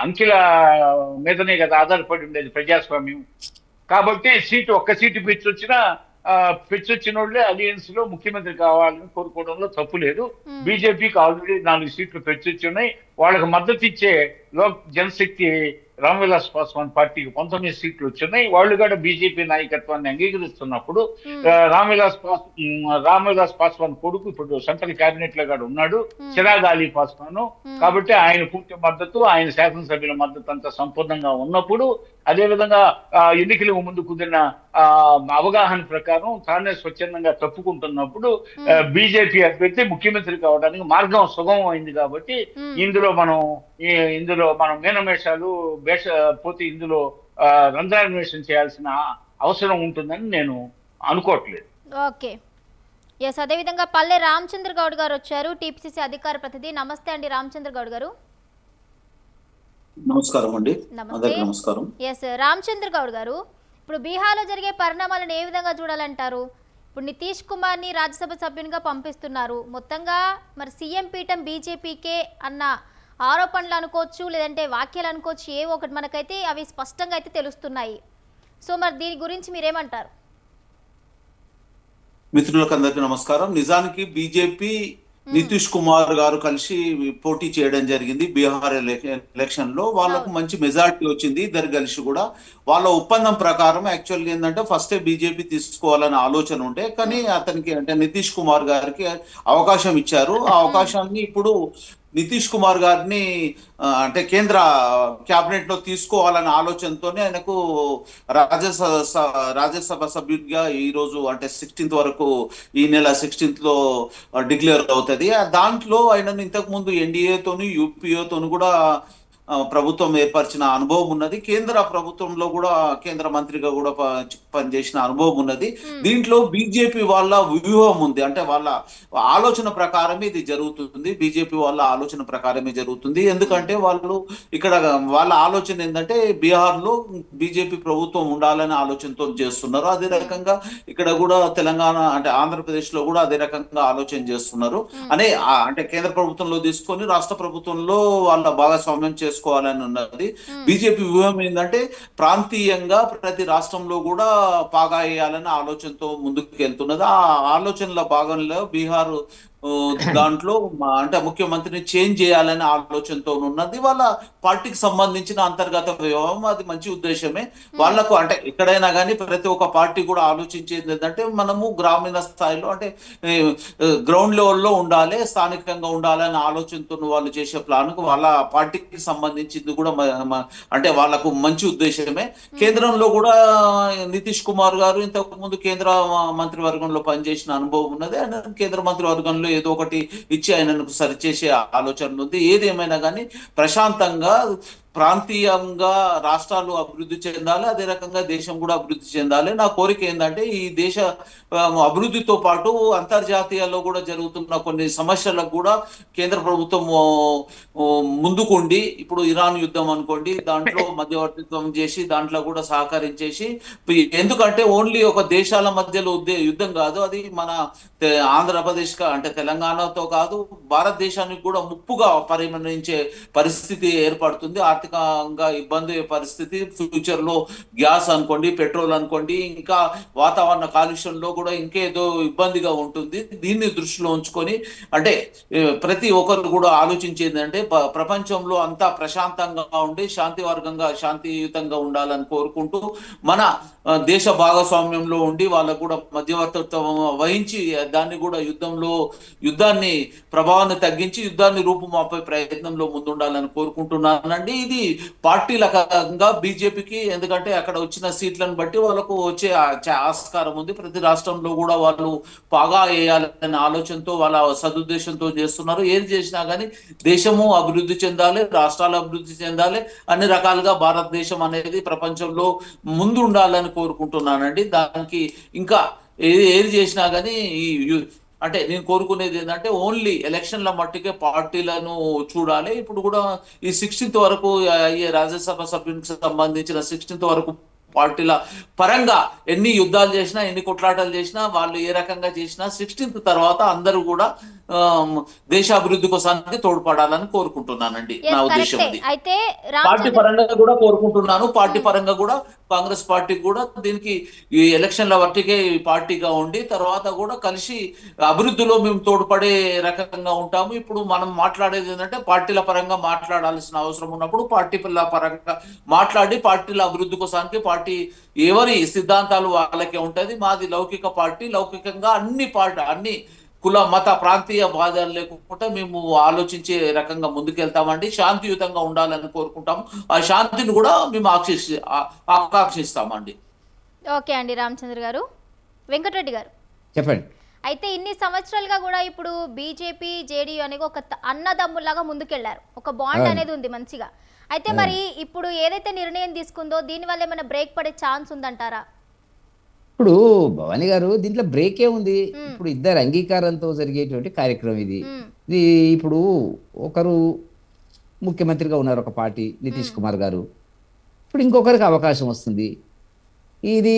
అంకెల మీదనే కదా ఆధారపడి ఉండేది ప్రజాస్వామ్యం. కాబట్టి ఒక్క సీటు పెంచొచ్చిన వాళ్ళే అలియన్స్ లో ముఖ్యమంత్రి కావాలని కోరుకోవడంలో తప్పు లేదు. బీజేపీకి ఆల్రెడీ 4 సీట్లు పెంచొచ్చి ఉన్నాయి. వాళ్ళకి మద్దతు ఇచ్చే లోక్ జనశక్తి రామ్ విలాస్ పాస్వాన్ పార్టీకి 19 సీట్లు వచ్చినాయి. వాళ్ళు కూడా బీజేపీ నాయకత్వాన్ని అంగీకరిస్తున్నప్పుడు రామ్ విలాస్ పాస్వాన్ కొడుకు ఇప్పుడు సెంట్రల్ కేబినెట్ లో కూడా ఉన్నాడు, చిరాగ్ అలీ పాస్వాన్. కాబట్టి ఆయన పూర్తి మద్దతు, ఆయన శాసనసభ్యుల మద్దతు అంతా సంపూర్ణంగా ఉన్నప్పుడు, అదేవిధంగా ఎన్నికలకు ముందు కుదిరిన అవగాహన ప్రకారం తానే స్వచ్ఛందంగా తప్పుకుంటున్నప్పుడు బీజేపీ అభ్యర్థి ముఖ్యమంత్రి కావడానికి మార్గం సుగమం అయింది. కాబట్టి ఇందులో మనం మీనమేషాలు పోతే ఇందులో రంధ్రాన్వేషణ చేయాల్సిన అవసరం ఉంటుందని నేను అనుకోవట్లేదు. Okay, yes. అదేవిధంగా పల్లె రామచంద్ర గౌడ్ గారు వచ్చారు, టీపీసీసీ అధికార ప్రతినిధి. నమస్తే అండి రామచంద్ర గౌడ్ గారు. నమస్కారం అండి. నమస్కారం. ఎస్ రామచంద్ర గౌడ్ గారు, ఇప్పుడు బీహార్లో జరిగే పరిణామాలను ఏ విధంగా చూడాలంటారు? ఇప్పుడు నితీష్ కుమార్ని రాజ్యసభ సభ్యునిగా పంపిస్తున్నారు. మొత్తంగా మరి సీఎం పీఠం బీజేపీకే అన్న ఆరోపణలు అనుకోవచ్చు, లేదంటే వాక్యాలు అనుకోవచ్చు, ఏ ఒకటి మనకైతే అవి స్పష్టంగా అయితే తెలుస్తున్నాయి. సో మరి దీని గురించి మీరేమంటారు? మిత్రులకు అందరికీ నమస్కారం. నిజానికి బీజేపీ నితీష్ కుమార్ గారు కలిసి పోటీ చేయడం జరిగింది బీహార్ ఎలక్షన్ లో. వాళ్ళకు మంచి మెజారిటీ వచ్చింది. ఇద్దరు కలిసి కూడా వాళ్ళ ఒప్పందం ప్రకారం యాక్చువల్గా ఏంటంటే ఫస్ట్ బీజేపీ తీసుకోవాలనే ఆలోచన ఉండే, కానీ అతనికి అంటే నితీష్ కుమార్ గారికి అవకాశం ఇచ్చారు. ఆ అవకాశాన్ని ఇప్పుడు నితీష్ కుమార్ గారిని అంటే కేంద్ర క్యాబినెట్ లో తీసుకోవాలనే ఆలోచనతోనే ఆయనకు రాజ్యసభ సభ్యుడిగా ఈ రోజు అంటే 16th వరకు, ఈ నెల 16th లో డిక్లేర్ అవుతుంది. దాంట్లో ఆయనను ఇంతకు ముందు ఎన్డీఏతోని యూపీఏతోని కూడా ప్రభుత్వం ఏర్పరిచిన అనుభవం ఉన్నది. కేంద్ర ప్రభుత్వంలో కూడా కేంద్ర మంత్రిగా కూడా పనిచేసిన అనుభవం ఉన్నది. దీంట్లో బీజేపీ వాళ్ళ వ్యూహం ఉంది, అంటే వాళ్ళ ఆలోచన ప్రకారమే ఇది జరుగుతుంది. బీజేపీ వాళ్ళ ఆలోచన ప్రకారమే జరుగుతుంది. ఎందుకంటే వాళ్ళు ఇక్కడ వాళ్ళ ఆలోచన ఏంటంటే బీహార్ లో బీజేపీ ప్రభుత్వం ఉండాలనే ఆలోచనతో చేస్తున్నారు. అదే రకంగా ఇక్కడ కూడా తెలంగాణ అంటే ఆంధ్రప్రదేశ్ లో కూడా అదే రకంగా ఆలోచన చేస్తున్నారు. అంటే కేంద్ర ప్రభుత్వంలో తీసుకొని రాష్ట్ర ప్రభుత్వంలో వాళ్ళ భాగస్వామ్యం చేసుకోవాలని ఉన్నది. బీజేపీ వ్యూహం ఏంటంటే ప్రాంతీయంగా ప్రతి రాష్ట్రంలో కూడా పాగా వేయాలనే ఆలోచనతో ముందుకు వెళ్తున్నది. ఆ ఆలోచనల భాగంలో బీహార్ దాంట్లో అంటే ముఖ్యమంత్రిని చేంజ్ చేయాలనే ఆలోచనతో ఉన్నది. వాళ్ళ పార్టీకి సంబంధించిన అంతర్గత వ్యవహారం, అది మంచి ఉద్దేశమే. వాళ్లకు అంటే ఎక్కడైనా కానీ ప్రతి ఒక్క పార్టీ కూడా ఆలోచించేది ఏంటంటే మనము గ్రామీణ స్థాయిలో అంటే గ్రౌండ్ లెవెల్లో ఉండాలి, స్థానికంగా ఉండాలనే ఆలోచనతో వాళ్ళు చేసే ప్లాన్ వాళ్ళ పార్టీకి సంబంధించింది కూడా అంటే వాళ్ళకు మంచి ఉద్దేశమే. కేంద్రంలో కూడా నితీష్ కుమార్ గారు ఇంతకు ముందు కేంద్ర మంత్రివర్గంలో పనిచేసిన అనుభవం ఉన్నది. ఆయన కేంద్ర మంత్రివర్గంలో ఏదో ఒకటి ఇచ్చి ఆయనను సరిచేసే ఆలోచన ఉంది. ఏదేమైనా కానీ ప్రశాంతంగా ప్రాంతీయంగా రాష్ట్రాలు అభివృద్ధి చెందాలి, అదే రకంగా దేశం కూడా అభివృద్ధి చెందాలి. నా కోరిక ఏంటంటే ఈ దేశ అభివృద్ధితో పాటు అంతర్జాతీయాల్లో కూడా జరుగుతున్న కొన్ని సమస్యలకు కూడా కేంద్ర ప్రభుత్వం ముందుకుండి, ఇప్పుడు ఇరాన్ యుద్ధం అనుకోండి, దాంట్లో మధ్యవర్తిత్వం చేసి దాంట్లో కూడా సహకరించేసి, ఎందుకంటే ఓన్లీ ఒక దేశాల మధ్యలో యుద్ధం కాదు, అది మన ఆంధ్రప్రదేశ్ అంటే తెలంగాణతో కాదు భారతదేశానికి కూడా ముప్పుగా పరిగణించే పరిస్థితి ఏర్పడుతుంది. ఆర్థిక ఆర్థికంగా ఇబ్బంది పరిస్థితి, ఫ్యూచర్ లో గ్యాస్ అనుకోండి, పెట్రోల్ అనుకోండి, ఇంకా వాతావరణ కాలుష్యంలో కూడా ఇంకేదో ఇబ్బందిగా ఉంటుంది. దీన్ని దృష్టిలో ఉంచుకొని అంటే ప్రతి ఒక్కరు కూడా ఆలోచించేది అంటే ప్రపంచంలో అంతా ప్రశాంతంగా ఉండి శాంతియుతంగా ఉండాలని కోరుకుంటూ మన దేశ భాగస్వామ్యంలో ఉండి వాళ్ళకు కూడా మధ్యవర్తిత్వం వహించి దాన్ని కూడా యుద్ధాన్ని ప్రభావాన్ని తగ్గించి యుద్ధాన్ని రూపుమాపే ప్రయత్నంలో ముందుండాలని కోరుకుంటున్నానండి. ఇది పార్టీలకంగా బీజేపీకి, ఎందుకంటే అక్కడ వచ్చిన సీట్లను బట్టి వాళ్ళకు వచ్చే ఆస్కారం ఉంది. ప్రతి రాష్ట్రంలో కూడా వాళ్ళు బాగా వేయాలనే ఆలోచనతో వాళ్ళ సదుద్దేశంతో చేస్తున్నారు. ఏది చేసినా కానీ దేశము అభివృద్ధి చెందాలి, రాష్ట్రాలు అభివృద్ధి చెందాలి, అన్ని రకాలుగా భారతదేశం అనేది ప్రపంచంలో ముందు ఉండాలని కోరుకుంటున్నానండి. దానికి ఇంకా ఏది చేసినా కానీ అంటే నేను కోరుకునేది ఏంటంటే ఓన్లీ ఎలక్షన్ల మట్టుకే పార్టీలను చూడాలి. ఇప్పుడు కూడా ఈ 16th వరకు అయ్యే రాజ్యసభ సభ్యునికి సంబంధించిన 16th వరకు పార్టీల పరంగా ఎన్ని యుద్ధాలు చేసినా, ఎన్ని కొట్లాటలు చేసినా, వాళ్ళు ఏ రకంగా చేసినా 16th తర్వాత అందరూ కూడా దేశాభివృద్ధి కోసానికి తోడ్పడాలని కోరుకుంటున్నానండి. నా ఉద్దేశం అది. అయితే పార్టీ పరంగా కూడా కోరుకుంటున్నాను. పార్టీ పరంగా కూడా కాంగ్రెస్ పార్టీ కూడా దీనికి ఈ ఎలక్షన్ల వరకే పార్టీగా ఉండి తర్వాత కూడా కలిసి అభివృద్ధిలో మేము తోడ్పడే రకంగా ఉంటాము. ఇప్పుడు మనం మాట్లాడేది ఏంటంటే పార్టీల పరంగా మాట్లాడాల్సిన అవసరం ఉన్నప్పుడు పార్టీల పరంగా మాట్లాడి పార్టీల అభివృద్ధి కోసానికి పార్టీ ఎవరి సిద్ధాంతాలు వాళ్ళకే ఉంటది. మాది లౌకిక పార్టీ. లౌకికంగా అన్ని కుల మత ప్రాంతీయ బాధలు లేకుండా మేము ఆలోచించే రకంగా ముందుకెళ్తామండి. శాంతియుతంగా ఉండాలని కోరుకుంటాము. ఆ శాంతిని కూడా మేము ఆకాంక్షిస్తామండి. ఓకే అండి రామచంద్ర గారు. వెంకటరెడ్డి గారు చెప్పండి. అయితే ఇన్ని సంవత్సరాలుగా కూడా ఇప్పుడు బీజేపీ జేడీయూ అనేది ఒక అన్నదమ్ములాగా ముందుకెళ్లారు. ఒక బాండ్ అనేది ఉంది మంచిగా. అయితే మరి ఇప్పుడు ఏదైతే నిర్ణయం తీసుకుందో దీనివల్ల ఏమైనా బ్రేక్ పడే ఛాన్స్ ఉందంటారా? ఇప్పుడు భవానీ గారు దీంట్లో బ్రేకే ఉంది. ఇప్పుడు ఇద్దరు అంగీకారంతో జరిగేటువంటి కార్యక్రమం ఇది. ఇప్పుడు ఒకరు ముఖ్యమంత్రిగా ఉన్నారు, ఒక పార్టీ నితీష్ కుమార్ గారు. ఇప్పుడు ఇంకొకరికి అవకాశం వస్తుంది. ఇది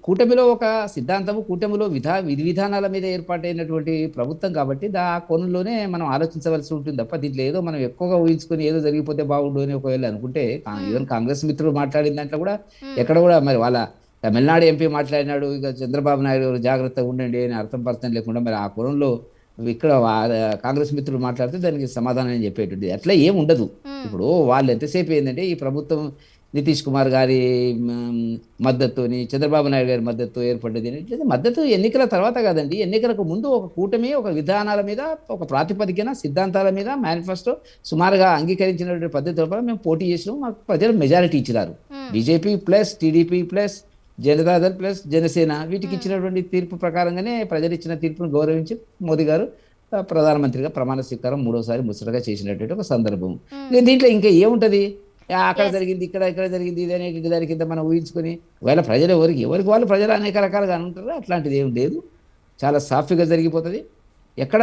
కూటమిలో ఒక సిద్ధాంతము, కూటమిలో విధి విధానాల మీద ఏర్పాటైనటువంటి ప్రభుత్వం కాబట్టి ఆ కోణంలోనే మనం ఆలోచించవలసి ఉంటుంది తప్ప దీంట్లో ఏదో మనం ఎక్కువగా ఊహించుకొని ఏదో జరిగిపోతే బాగుండు అని ఒకవేళ అనుకుంటే, ఈవెన్ కాంగ్రెస్ మిత్రులు మాట్లాడిన దాంట్లో కూడా ఎక్కడ కూడా మరి వాళ్ళ తమిళనాడు ఎంపీ మాట్లాడినాడు, ఇక చంద్రబాబు నాయుడు గారు జాగ్రత్తగా ఉండండి అని అర్థం లేకుండా మరి ఆ కోణంలో ఇక్కడ కాంగ్రెస్ మిత్రులు మాట్లాడితే దానికి సమాధానం చెప్పేటువంటి అట్లా ఏం ఉండదు. ఇప్పుడు వాళ్ళు ఎంతసేపు ఏంటంటే ఈ ప్రభుత్వం నితీష్ కుమార్ గారి మద్దతుని, చంద్రబాబు నాయుడు గారి మద్దతు ఏర్పడ్డది అనేది మద్దతు ఎన్నికల తర్వాత కాదండి. ఎన్నికలకు ముందు ఒక కూటమి ఒక విధానాల మీద, ఒక ప్రాతిపదికన, సిద్ధాంతాల మీద మేనిఫెస్టో సుమారుగా అంగీకరించినటువంటి పద్ధతుల మేము పోటీ చేసినాం. మాకు ప్రజలు మెజారిటీ ఇచ్చినారు. BJP plus TDP plus Janata Dal plus Janasena వీటికి ఇచ్చినటువంటి తీర్పు ప్రకారంగానే ప్రజలు ఇచ్చిన తీర్పును గౌరవించి మోదీ గారు ప్రధానమంత్రిగా ప్రమాణ స్వీకారం 3వసారి ముచ్చటగా చేసినటువంటి ఒక సందర్భం. దీంట్లో ఇంకా ఏముంటది, అక్కడ జరిగింది ఇక్కడ జరిగింది ఇది అనేటువంటి దాని కింద మనం ఊహించుకొని ఒకవేళ ప్రజలు ఎవరికి వాళ్ళు ప్రజలు అనేక రకాలుగా అంటారు. అట్లాంటిది ఏం లేదు, చాలా సాఫీగా జరిగిపోతుంది. ఎక్కడ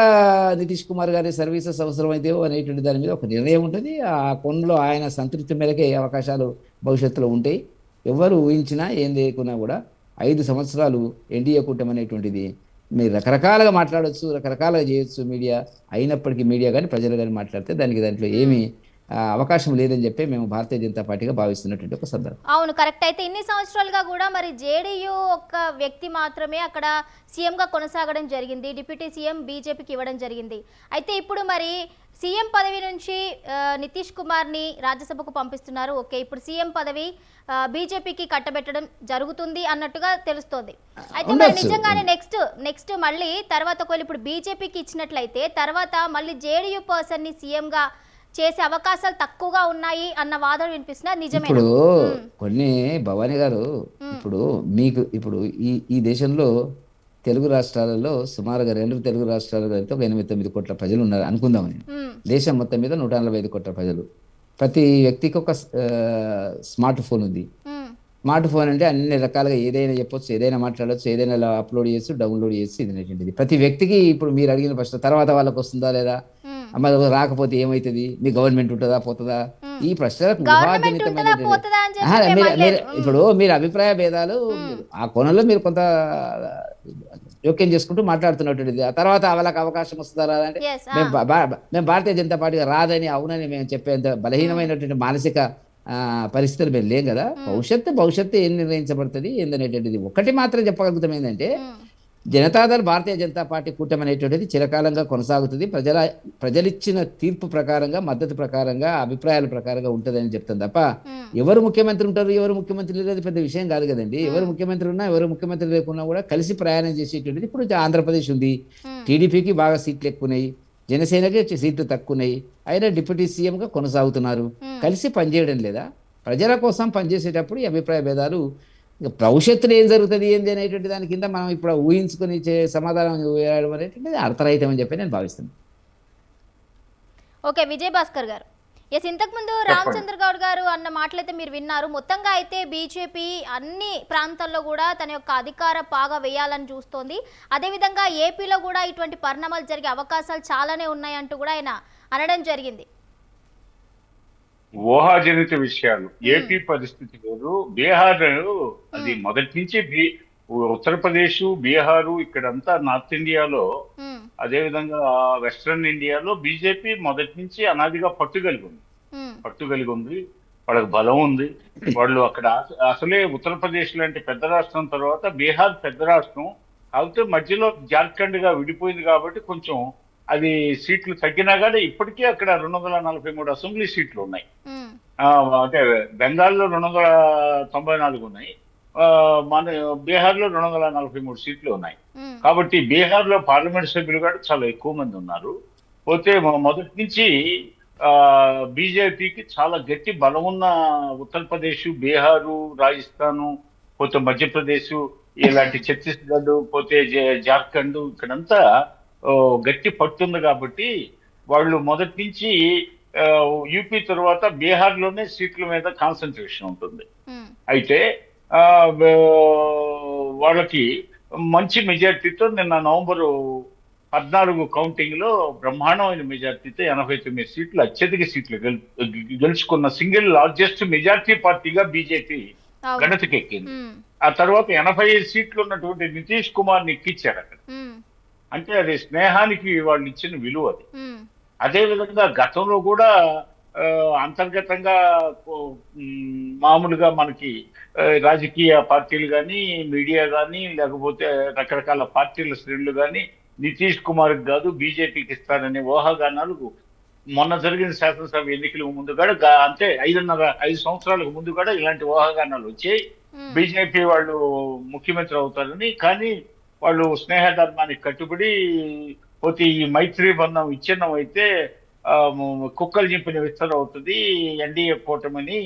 నితీష్ కుమార్ గారి సర్వీసెస్ అవసరమైతే అనేటువంటి దాని మీద ఒక నిర్ణయం ఉంటుంది. ఆ కోణంలో ఆయన సంతృప్తి మేరకే అవకాశాలు భవిష్యత్తులో ఉంటాయి. ఎవరు ఊహించినా ఏం లేకున్నా కూడా 5 సంవత్సరాలు ఎన్డీఏ కూటమి అనేటువంటిది మీరు రకరకాలుగా మాట్లాడవచ్చు, రకరకాలుగా చేయొచ్చు మీడియా. అయినప్పటికీ మీడియా కానీ ప్రజలు కానీ మాట్లాడితే దాంట్లో ఏమీ అవకాశం లేదని చెప్పి మేము భారతీయ జనతా పార్టీగా భావిస్తున్నటువంటి ఒక సందర్భం. అవును, కరెక్ట్. అయితే ఇన్ని సంవత్సరాలుగా కూడా మరి జేడీయూ ఒక వ్యక్తి మాత్రమే అక్కడ సీఎంగా కొనసాగడం జరిగింది. డిప్యూటీ సీఎం బీజేపీకి ఇవ్వడం జరిగింది. అయితే ఇప్పుడు మరి సీఎం పదవి నుంచి నితీష్ కుమార్ని రాజ్యసభకు పంపిస్తున్నారు. ఓకే, ఇప్పుడు సీఎం పదవి బీజేపీకి కట్టబెట్టడం జరుగుతుంది అన్నట్టుగా తెలుస్తోంది. అయితే మరి నిజంగానే నెక్స్ట్ మళ్ళీ తర్వాత ఒకవేళ ఇప్పుడు బీజేపీకి ఇచ్చినట్లయితే తర్వాత మళ్ళీ జేడీయూ పర్సన్ని సీఎంగా చేసే అవకాశాలు తక్కువగా ఉన్నాయి అన్న వాదన వినిపిస్తున్నా, నిజమే? ఇప్పుడు కొన్ని భవానీ గారు, ఇప్పుడు ఈ దేశంలో తెలుగు రాష్ట్రాలలో సుమారుగా 2 తెలుగు రాష్ట్రాలలో అయితే ఒక 89 కోట్ల ప్రజలు ఉన్నారు అనుకుందామని. దేశం మొత్తం మీద 145 కోట్ల ప్రజలు. ప్రతి వ్యక్తికి ఒక స్మార్ట్ ఫోన్ ఉంది. స్మార్ట్ ఫోన్ అంటే అన్ని రకాలుగా ఏదైనా చెప్పొచ్చు, ఏదైనా మాట్లాడవచ్చు, ఏదైనా అప్లోడ్ చేసి డౌన్లోడ్ చేసి ఇది ప్రతి వ్యక్తికి. ఇప్పుడు మీరు అడిగిన ప్రశ్న తర్వాత వాళ్ళకి వస్తుందా లేదా, రాకపోతే ఏమవుతుంది, మీ గవర్నమెంట్ ఉంటుందా పోతుందా, ఈ ప్రశ్నలకు గవర్నమెంట్ ఉంటుందా పోతుందా అని చెప్పి మిమ్మల్ని ఇప్పుడు మీరు అభిప్రాయ భేదాలు ఆ కోణంలో మీరు కొంత జోక్యం చేసుకుంటూ మాట్లాడుతున్నటువంటిది. ఆ తర్వాత వాళ్ళకి అవకాశం వస్తుందా రాదంటే Yes, మేము భారతీయ జనతా పార్టీగా రాదని అవునని మేము చెప్పేంత బలహీనమైనటువంటి మానసిక పరిస్థితులు మేము లేం కదా. భవిష్యత్తు ఏం నిర్ణయించబడుతుంది ఏందనేటువంటిది ఒకటి మాత్రం చెప్పగలుగుతాం ఏంటంటే జనతాదళ్ భారతీయ జనతా పార్టీ కూటమి అనేటువంటిది చిరకాలంగా కొనసాగుతుంది. ప్రజలిచ్చిన తీర్పు ప్రకారంగా, మద్దతు ప్రకారంగా, అభిప్రాయాల ప్రకారంగా ఉంటుందని చెప్తాను తప్ప ఎవరు ముఖ్యమంత్రి ఉంటారు ఎవరు ముఖ్యమంత్రి లేదు పెద్ద విషయం కాదు కదండి. ఎవరు ముఖ్యమంత్రి ఉన్నా ఎవరు ముఖ్యమంత్రి లేకున్నా కూడా కలిసి ప్రయాణం చేసేటువంటిది. ఇప్పుడు ఆంధ్రప్రదేశ్ ఉంది, టీడీపీకి బాగా సీట్లు ఎక్కువన్నాయి, జనసేనకి సీట్లు తక్కువన్నాయి, అయినా డిప్యూటీ సీఎంగా కొనసాగుతున్నారు. కలిసి పనిచేయడం లేదా? ప్రజల కోసం పనిచేసేటప్పుడు ఈ అభిప్రాయ భేదాలు భవిష్యత్తులో ఏం జరుగుతుంది ఏంది అనేటువంటి దాని కింద మనం ఇప్పుడు ఊహించుకొని సమాధానం వేయడం అనేటువంటిది అర్థరహితం అని చెప్పి నేను భావిస్తున్నాను. ఓకే, విజయ్ భాస్కర్ గారు, ఎస్, ఇంతకుముందు రామచంద్ర గౌడ్ గారు అన్న మాటలైతే మీరు విన్నారు. మొత్తంగా అయితే బీజేపీ అన్ని ప్రాంతాల్లో కూడా తన యొక్క అధికార పాగా వేయాలని చూస్తోంది. అదేవిధంగా ఏపీలో కూడా ఇటువంటి పరిణామాలు జరిగే అవకాశాలు చాలానే ఉన్నాయంటూ కూడా ఆయన అనడం జరిగింది. ఊహాజనిత విషయాలు. ఏపీ పరిస్థితి వేరు, బీహార్ అది మొదటి నుంచి ఉత్తరప్రదేశ్, బీహారు ఇక్కడంతా నార్త్ ఇండియాలో, అదేవిధంగా వెస్ట్రన్ ఇండియాలో బీజేపీ మొదటి నుంచి అనాదిగా పట్టుగలిగి ఉంది. వాళ్ళకి బలం ఉంది. వాళ్ళు అక్కడ అసలే ఉత్తరప్రదేశ్ లాంటి పెద్ద రాష్ట్రం తర్వాత బీహార్ పెద్ద రాష్ట్రం, కాకపోతే మధ్యలో జార్ఖండ్ గా విడిపోయింది కాబట్టి కొంచెం అది సీట్లు తగ్గినా కానీ ఇప్పటికీ అక్కడ 243 అసెంబ్లీ సీట్లు ఉన్నాయి. అంటే బెంగాల్లో 294 ఉన్నాయి, మన బీహార్లో 243 సీట్లు ఉన్నాయి. కాబట్టి బీహార్లో పార్లమెంట్ సభ్యులు కూడా చాలా ఎక్కువ మంది ఉన్నారు. పోతే మొదటి నుంచి బీజేపీకి చాలా గట్టి బలం ఉన్న ఉత్తరప్రదేశ్, బీహారు, రాజస్థాను, పోతే మధ్యప్రదేశ్, ఇలాంటి ఛత్తీస్గఢ్, పోతే జార్ఖండ్, ఇక్కడంతా గట్టి పట్టుంది. కాబట్టి వాళ్ళు మొదటి నుంచి యూపీ తర్వాత బీహార్లోనే సీట్ల మీద కాన్సన్ట్రేషన్ ఉంటుంది. అయితే వాళ్ళకి మంచి మెజార్టీతో నిన్న నవంబర్ 14 కౌంటింగ్ లో బ్రహ్మాండమైన మెజార్టీతో 89 సీట్లు, అత్యధిక సీట్లు గెలుచుకున్న సింగిల్ లార్జెస్ట్ మెజార్టీ పార్టీగా బీజేపీ గణతికెక్కింది. ఆ తర్వాత 85 సీట్లు ఉన్నటువంటి నితీష్ కుమార్ ని ఎక్కించారు అక్కడ. అంటే అది స్నేహానికి వాళ్ళు ఇచ్చిన విలువ అది. అదే విధంగా గతంలో కూడా అంతర్గతంగా మామూలుగా మనకి రాజకీయ పార్టీలు కానీ, మీడియా కానీ, లేకపోతే రకరకాల పార్టీల శ్రేణులు కానీ నితీష్ కుమార్ కాదు బీజేపీకి ఇస్తారనే ఊహాగానాలు మొన్న జరిగిన శాసనసభ ఎన్నికలకు ముందు కూడా, అంటే 5 సంవత్సరాలకు ముందు కూడా ఇలాంటి ఊహాగానాలు వచ్చాయి. బీజేపీ వాళ్ళు ముఖ్యమంత్రి అవుతారని. కానీ వాళ్ళు స్నేహధర్మానికి కట్టుబడి పోతే ఈ మైత్రి బంధం విచ్ఛిన్నం అయితే కుక్కలు చింపిన విస్తర అవుతుంది ఎన్డీఏ కూటమిని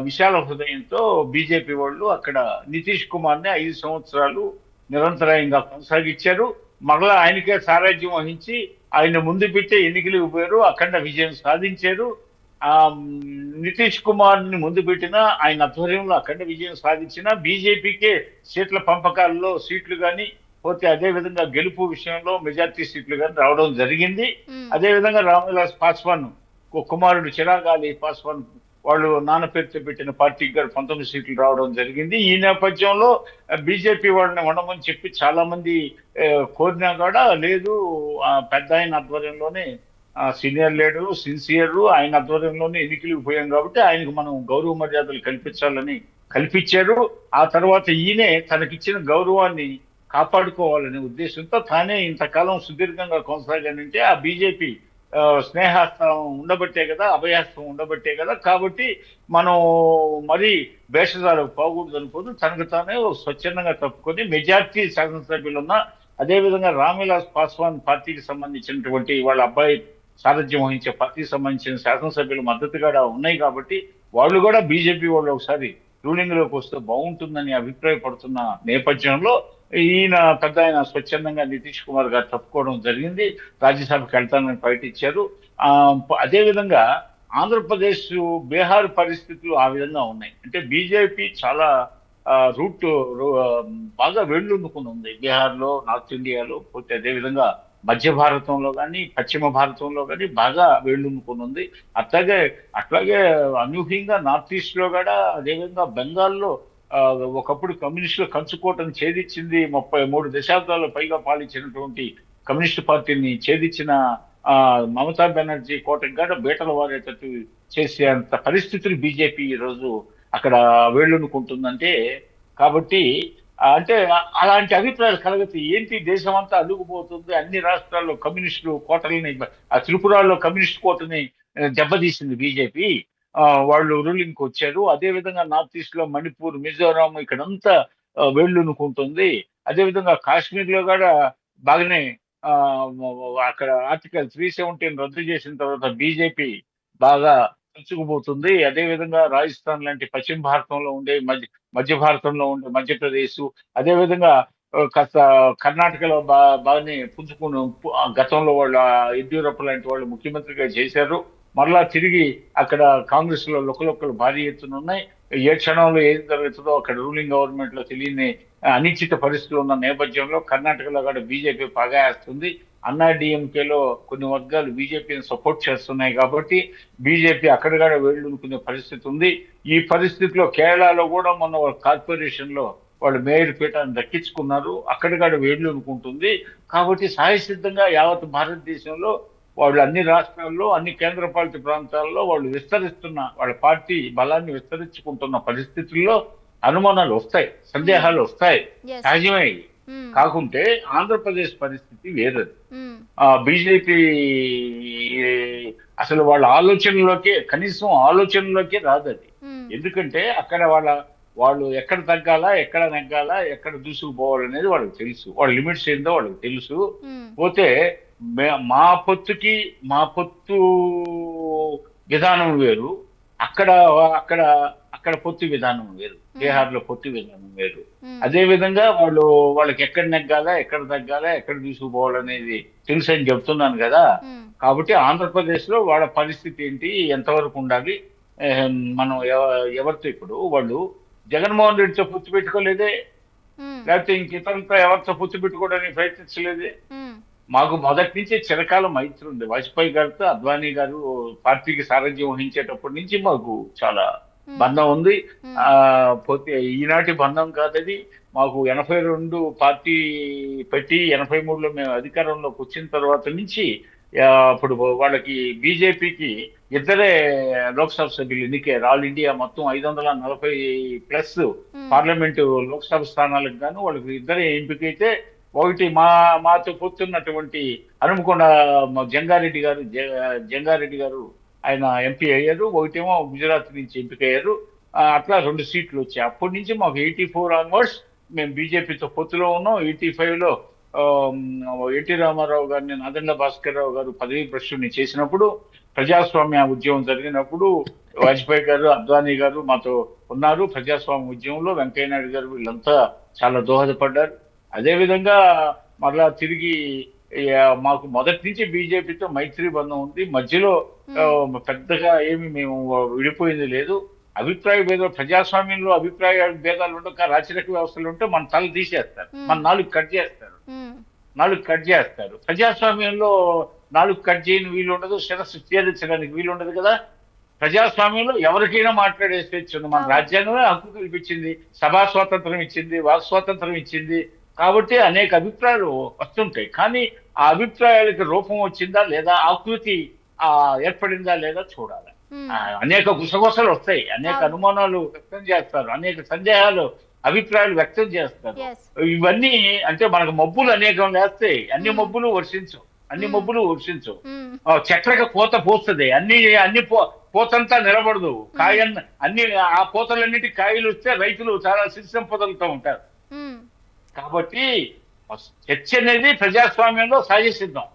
విశాల హృదయంతో బీజేపీ వాళ్ళు అక్కడ నితీష్ కుమార్ ని 5 సంవత్సరాలు నిరంతరాయంగా కొనసాగించారు. మరలా ఆయనకే సారథ్యం వహించి ఆయన ముందు పెట్టే ఎన్నికలు పోయారు, అఖండ విజయం సాధించారు. నితీష్ కుమార్ ని ముందు పెట్టినా ఆయన ఆధ్వర్యంలో అఖండ విజయం సాధించిన బీజేపీకే సీట్ల పంపకాల్లో సీట్లు కానీ, పోతే అదే విధంగా గెలుపు విషయంలో మెజార్టీ సీట్లు కానీ రావడం జరిగింది. అదే విధంగా రామ్విలాస్ పాస్వాన్ కుమారుడు చిరాగ్ అలీ పాస్వాన్ వాళ్ళు నాన్న పేరుతో పెట్టిన పార్టీకి గారు 19 సీట్లు రావడం జరిగింది. ఈ నేపథ్యంలో బీజేపీ వాళ్ళని ఉండమని చెప్పి చాలా మంది కోరినా కూడా లేదు, పెద్ద ఆయన ఆధ్వర్యంలోనే సీనియర్ లీడరు, సిన్సియర్, ఆయన ఆధ్వర్యంలోనే ఎన్నికలకు పోయాం కాబట్టి ఆయనకు మనం గౌరవ మర్యాదలు కల్పించాలని కల్పించారు. ఆ తర్వాత ఈయనే తనకిచ్చిన గౌరవాన్ని కాపాడుకోవాలనే ఉద్దేశంతో తానే ఇంతకాలం సుదీర్ఘంగా కొనసాగానంటే ఆ బీజేపీ స్నేహాస్తం ఉండబట్టే కదా, అభయాస్తం ఉండబట్టే కదా. కాబట్టి మనం మరీ భేషజాలకు పోకూడదు అనుకోదు, తనకు తానే స్వచ్ఛందంగా తప్పుకొని మెజార్టీ శాసనసభ్యులున్న, అదేవిధంగా రామ్విలాస్ పాస్వాన్ పార్టీకి సంబంధించినటువంటి వాళ్ళ అబ్బాయి సారథ్యం వహించే పార్టీకి సంబంధించిన శాసనసభ్యులు మద్దతుగా ఉన్నాయి. కాబట్టి వాళ్ళు కూడా బీజేపీ వాళ్ళు ఒకసారి రూలింగ్ లోకి వస్తే బాగుంటుందని అభిప్రాయపడుతున్న నేపథ్యంలో ఈయన పెద్ద ఆయన స్వచ్ఛందంగా నితీష్ కుమార్ గారు తప్పుకోవడం జరిగింది. రాజ్యసభకు వెళ్తానని ప్రకటించారు. అదేవిధంగా ఆంధ్రప్రదేశ్, బీహార్ పరిస్థితులు ఆ విధంగా ఉన్నాయి. అంటే బీజేపీ చాలా రూట్ బాగా వెళ్ళునుకుని ఉంది బీహార్లో, నార్త్ ఇండియాలో. పోతే అదేవిధంగా మధ్య భారతంలో కానీ పశ్చిమ భారతంలో కానీ బాగా వేళ్ళునుకుని ఉంది. అట్లాగే అట్లాగే అనూహ్యంగా నార్త్ ఈస్ట్ లో కూడా, అదేవిధంగా బెంగాల్లో ఆ, ఒకప్పుడు కమ్యూనిస్టులు కంచుకోటను ఛేదించింది. 33 దశాబ్దాల పైగా పాలించినటువంటి కమ్యూనిస్ట్ పార్టీని ఛేదించిన మమతా బెనర్జీ కోటకు కూడా బీటలు వారేటట్టు చేసేంత పరిస్థితులు బీజేపీ ఈరోజు అక్కడ వేళ్ళునుకుంటుందంటే, కాబట్టి అంటే అలాంటి అభిప్రాయాలు కలగతి ఏంటి, దేశం అంతా అలుగుపోతుంది, అన్ని రాష్ట్రాల్లో కమ్యూనిస్టులు కోటల్ని, ఆ త్రిపురలో కమ్యూనిస్ట్ కోటని దెబ్బతీసింది బీజేపీ. వాళ్ళు రూలింగ్ కి వచ్చారు. అదే విధంగా నార్త్ ఈస్ట్ లో మణిపూర్, మిజోరాం ఇక్కడంతా వేళ్ళునుకుంటుంది. అదే విధంగా కాశ్మీర్ లో కూడా బాగానే ఆ అక్కడ ఆర్టికల్ 317 రద్దు చేసిన తర్వాత బీజేపీ బాగా పుంజుకుపోతుంది. అదే విధంగా రాజస్థాన్ లాంటి పశ్చిమ భారతంలో ఉండే, మధ్య భారతంలో ఉండే మధ్యప్రదేశ్, అదే విధంగా కాస్త కర్ణాటకలో బాగానే పుంజుకుని గతంలో వాళ్ళు యడ్యూరప్ప లాంటి వాళ్ళు ముఖ్యమంత్రిగా చేశారు. మరలా తిరిగి అక్కడ కాంగ్రెస్ లో లుకలుకలు భారీ ఎత్తున ఉన్నాయి. ఏ క్షణంలో ఏం జరుగుతుందో అక్కడ రూలింగ్ గవర్నమెంట్ లో తెలియని అనిశ్చిత పరిస్థితులు ఉన్న నేపథ్యంలో కర్ణాటకలో కూడా బీజేపీ పగాయేస్తుంది. అన్నాడీఎంకేలో కొన్ని వర్గాలు బీజేపీని సపోర్ట్ చేస్తున్నాయి కాబట్టి బీజేపీ అక్కడ కూడా వేళ్ళునుకునే పరిస్థితి ఉంది. ఈ పరిస్థితిలో కేరళలో కూడా మొన్న కార్పొరేషన్ లో వాళ్ళు మేయర్ పీఠాన్ని దక్కించుకున్నారు. అక్కడ కూడా వేళ్ళునుకుంటుంది. కాబట్టి సహజసిద్ధంగా యావత్ భారతదేశంలో వాళ్ళు అన్ని రాష్ట్రాల్లో, అన్ని కేంద్రపాలిత ప్రాంతాల్లో వాళ్ళు వాళ్ళ పార్టీ బలాన్ని విస్తరించుకుంటున్న పరిస్థితుల్లో అనుమానాలు వస్తాయి, సందేహాలు వస్తాయి, ఎస్. సహజమే. కాకుంటే ఆంధ్రప్రదేశ్ పరిస్థితి వేరది. బీజేపీ అసలు వాళ్ళ కనీసం ఆలోచనలోకే రాదు అది. ఎందుకంటే అక్కడ వాళ్ళు ఎక్కడ తగ్గాలా, ఎక్కడ నెగ్గాలా, ఎక్కడ దూసుకుపోవాలనేది వాళ్ళకి తెలుసు. వాళ్ళ లిమిట్స్ ఏందో వాళ్ళకి తెలుసు. పోతే మా పొత్తు విధానం వేరు, అక్కడ అక్కడ అక్కడ పొత్తు విధానం వేరు, బీహార్ లో పొత్తు విధానం వేరు. అదే విధంగా వాళ్ళకి ఎక్కడ నెగ్గాలా, ఎక్కడ తగ్గాలా, ఎక్కడ తీసుకుపోవాలనేది తెలుసు అని చెప్తున్నాను కదా. కాబట్టి ఆంధ్రప్రదేశ్ లో వాళ్ళ పరిస్థితి ఏంటి, ఎంతవరకు ఉండాలి, మనం ఎవరితో ఇప్పుడు వాళ్ళు జగన్మోహన్ రెడ్డితో పొత్తు పెట్టుకోలేదే, లేకపోతే ఇతరులతో ఎవరితో పొత్తు పెట్టుకోవడానికి ప్రయత్నించలేదే. మాకు మొదటి నుంచి చిరకాల మైత్రి ఉంది. వాజ్పేయి గారితో అద్వానీ గారు పార్టీకి సారథ్యం వహించేటప్పటి నుంచి మాకు చాలా బంధం ఉంది. పోతే ఈనాటి బంధం కాదది. మాకు 82 పార్టీ పెట్టి 83లో మేము అధికారంలోకి వచ్చిన తర్వాత నుంచి అప్పుడు వాళ్ళకి బీజేపీకి ఇద్దరే లోక్సభ సభ్యులు ఎన్నికారు. ఆల్ ఇండియా మొత్తం 540+ పార్లమెంటు లోక్సభ స్థానాలకు గాను వాళ్ళకి ఇద్దరే ఎంపికైతే, ఒకటి మాతో పొత్తున్నటువంటి హనుమకొండ జంగారెడ్డి గారు ఆయన ఎంపీ అయ్యారు. ఒకటేమో గుజరాత్ నుంచి ఎంపికయ్యారు. అట్లా 2 సీట్లు వచ్చాయి. అప్పటి నుంచి మాకు 84 ఆన్వర్డ్స్ మేము బీజేపీతో పొత్తులో ఉన్నాం. 85లో ఎన్టీ రామారావు గారిని నాదెండ్ల భాస్కర్ రావు గారు పదవీ భ్రష్టుని చేసినప్పుడు, ప్రజాస్వామ్య ఉద్యమం జరిగినప్పుడు వాజ్పేయి గారు, అద్వానీ గారు మాతో ఉన్నారు. ప్రజాస్వామ్య ఉద్యమంలో వెంకయ్యనాయుడు గారు వీళ్ళంతా చాలా దోహదపడ్డారు. అదేవిధంగా మరలా తిరిగి మాకు మొదటి నుంచి బీజేపీతో మైత్రి బంధం ఉంది. మధ్యలో పెద్దగా ఏమి మేము విడిపోయింది లేదు. అభిప్రాయ భేదాలు, ప్రజాస్వామ్యంలో అభిప్రాయ భేదాలు ఉండక రాచరిక వ్యవస్థలు ఉంటే మన తల తీసేస్తారు, మన నాలుగు కట్ చేస్తారు. ప్రజాస్వామ్యంలో నాలుగు కట్ చేయని వీలు ఉండదు, శిరస్సు ఛేదించడానికి వీలు ఉండదు కదా. ప్రజాస్వామ్యంలో ఎవరికైనా మాట్లాడే స్వేచ్ఛ ఉంది. మన రాజ్యాంగమే హక్కు కల్పించింది, సభా స్వాతంత్రం ఇచ్చింది, వాక్ స్వాతంత్రం ఇచ్చింది. కాబట్టి అనేక అభిప్రాయాలు వస్తుంటాయి. కానీ ఆ అభిప్రాయాలకి రూపం వచ్చిందా లేదా, ఆకృతి ఏర్పడిందా లేదా చూడాలి. అనేక గుసగుసలు వస్తాయి, అనేక అనుమానాలు వ్యక్తం చేస్తారు, అనేక సందేహాలు, అభిప్రాయాలు వ్యక్తం చేస్తారు. ఇవన్నీ అంటే మనకు మబ్బులు అనేకం లేస్తాయి, అన్ని మబ్బులు వర్షించవు. చెట్లకు పూత పోస్తుంది, అన్ని పూతంతా నిలబడదు, అన్ని ఆ పూతలన్నిటి కాయలు వస్తే రైతులు చాలా సిరి సంపదలతో ఉంటారు. కాబట్టి చర్చ అనేది ప్రజాస్వామ్యంలో సహజసిద్ధం.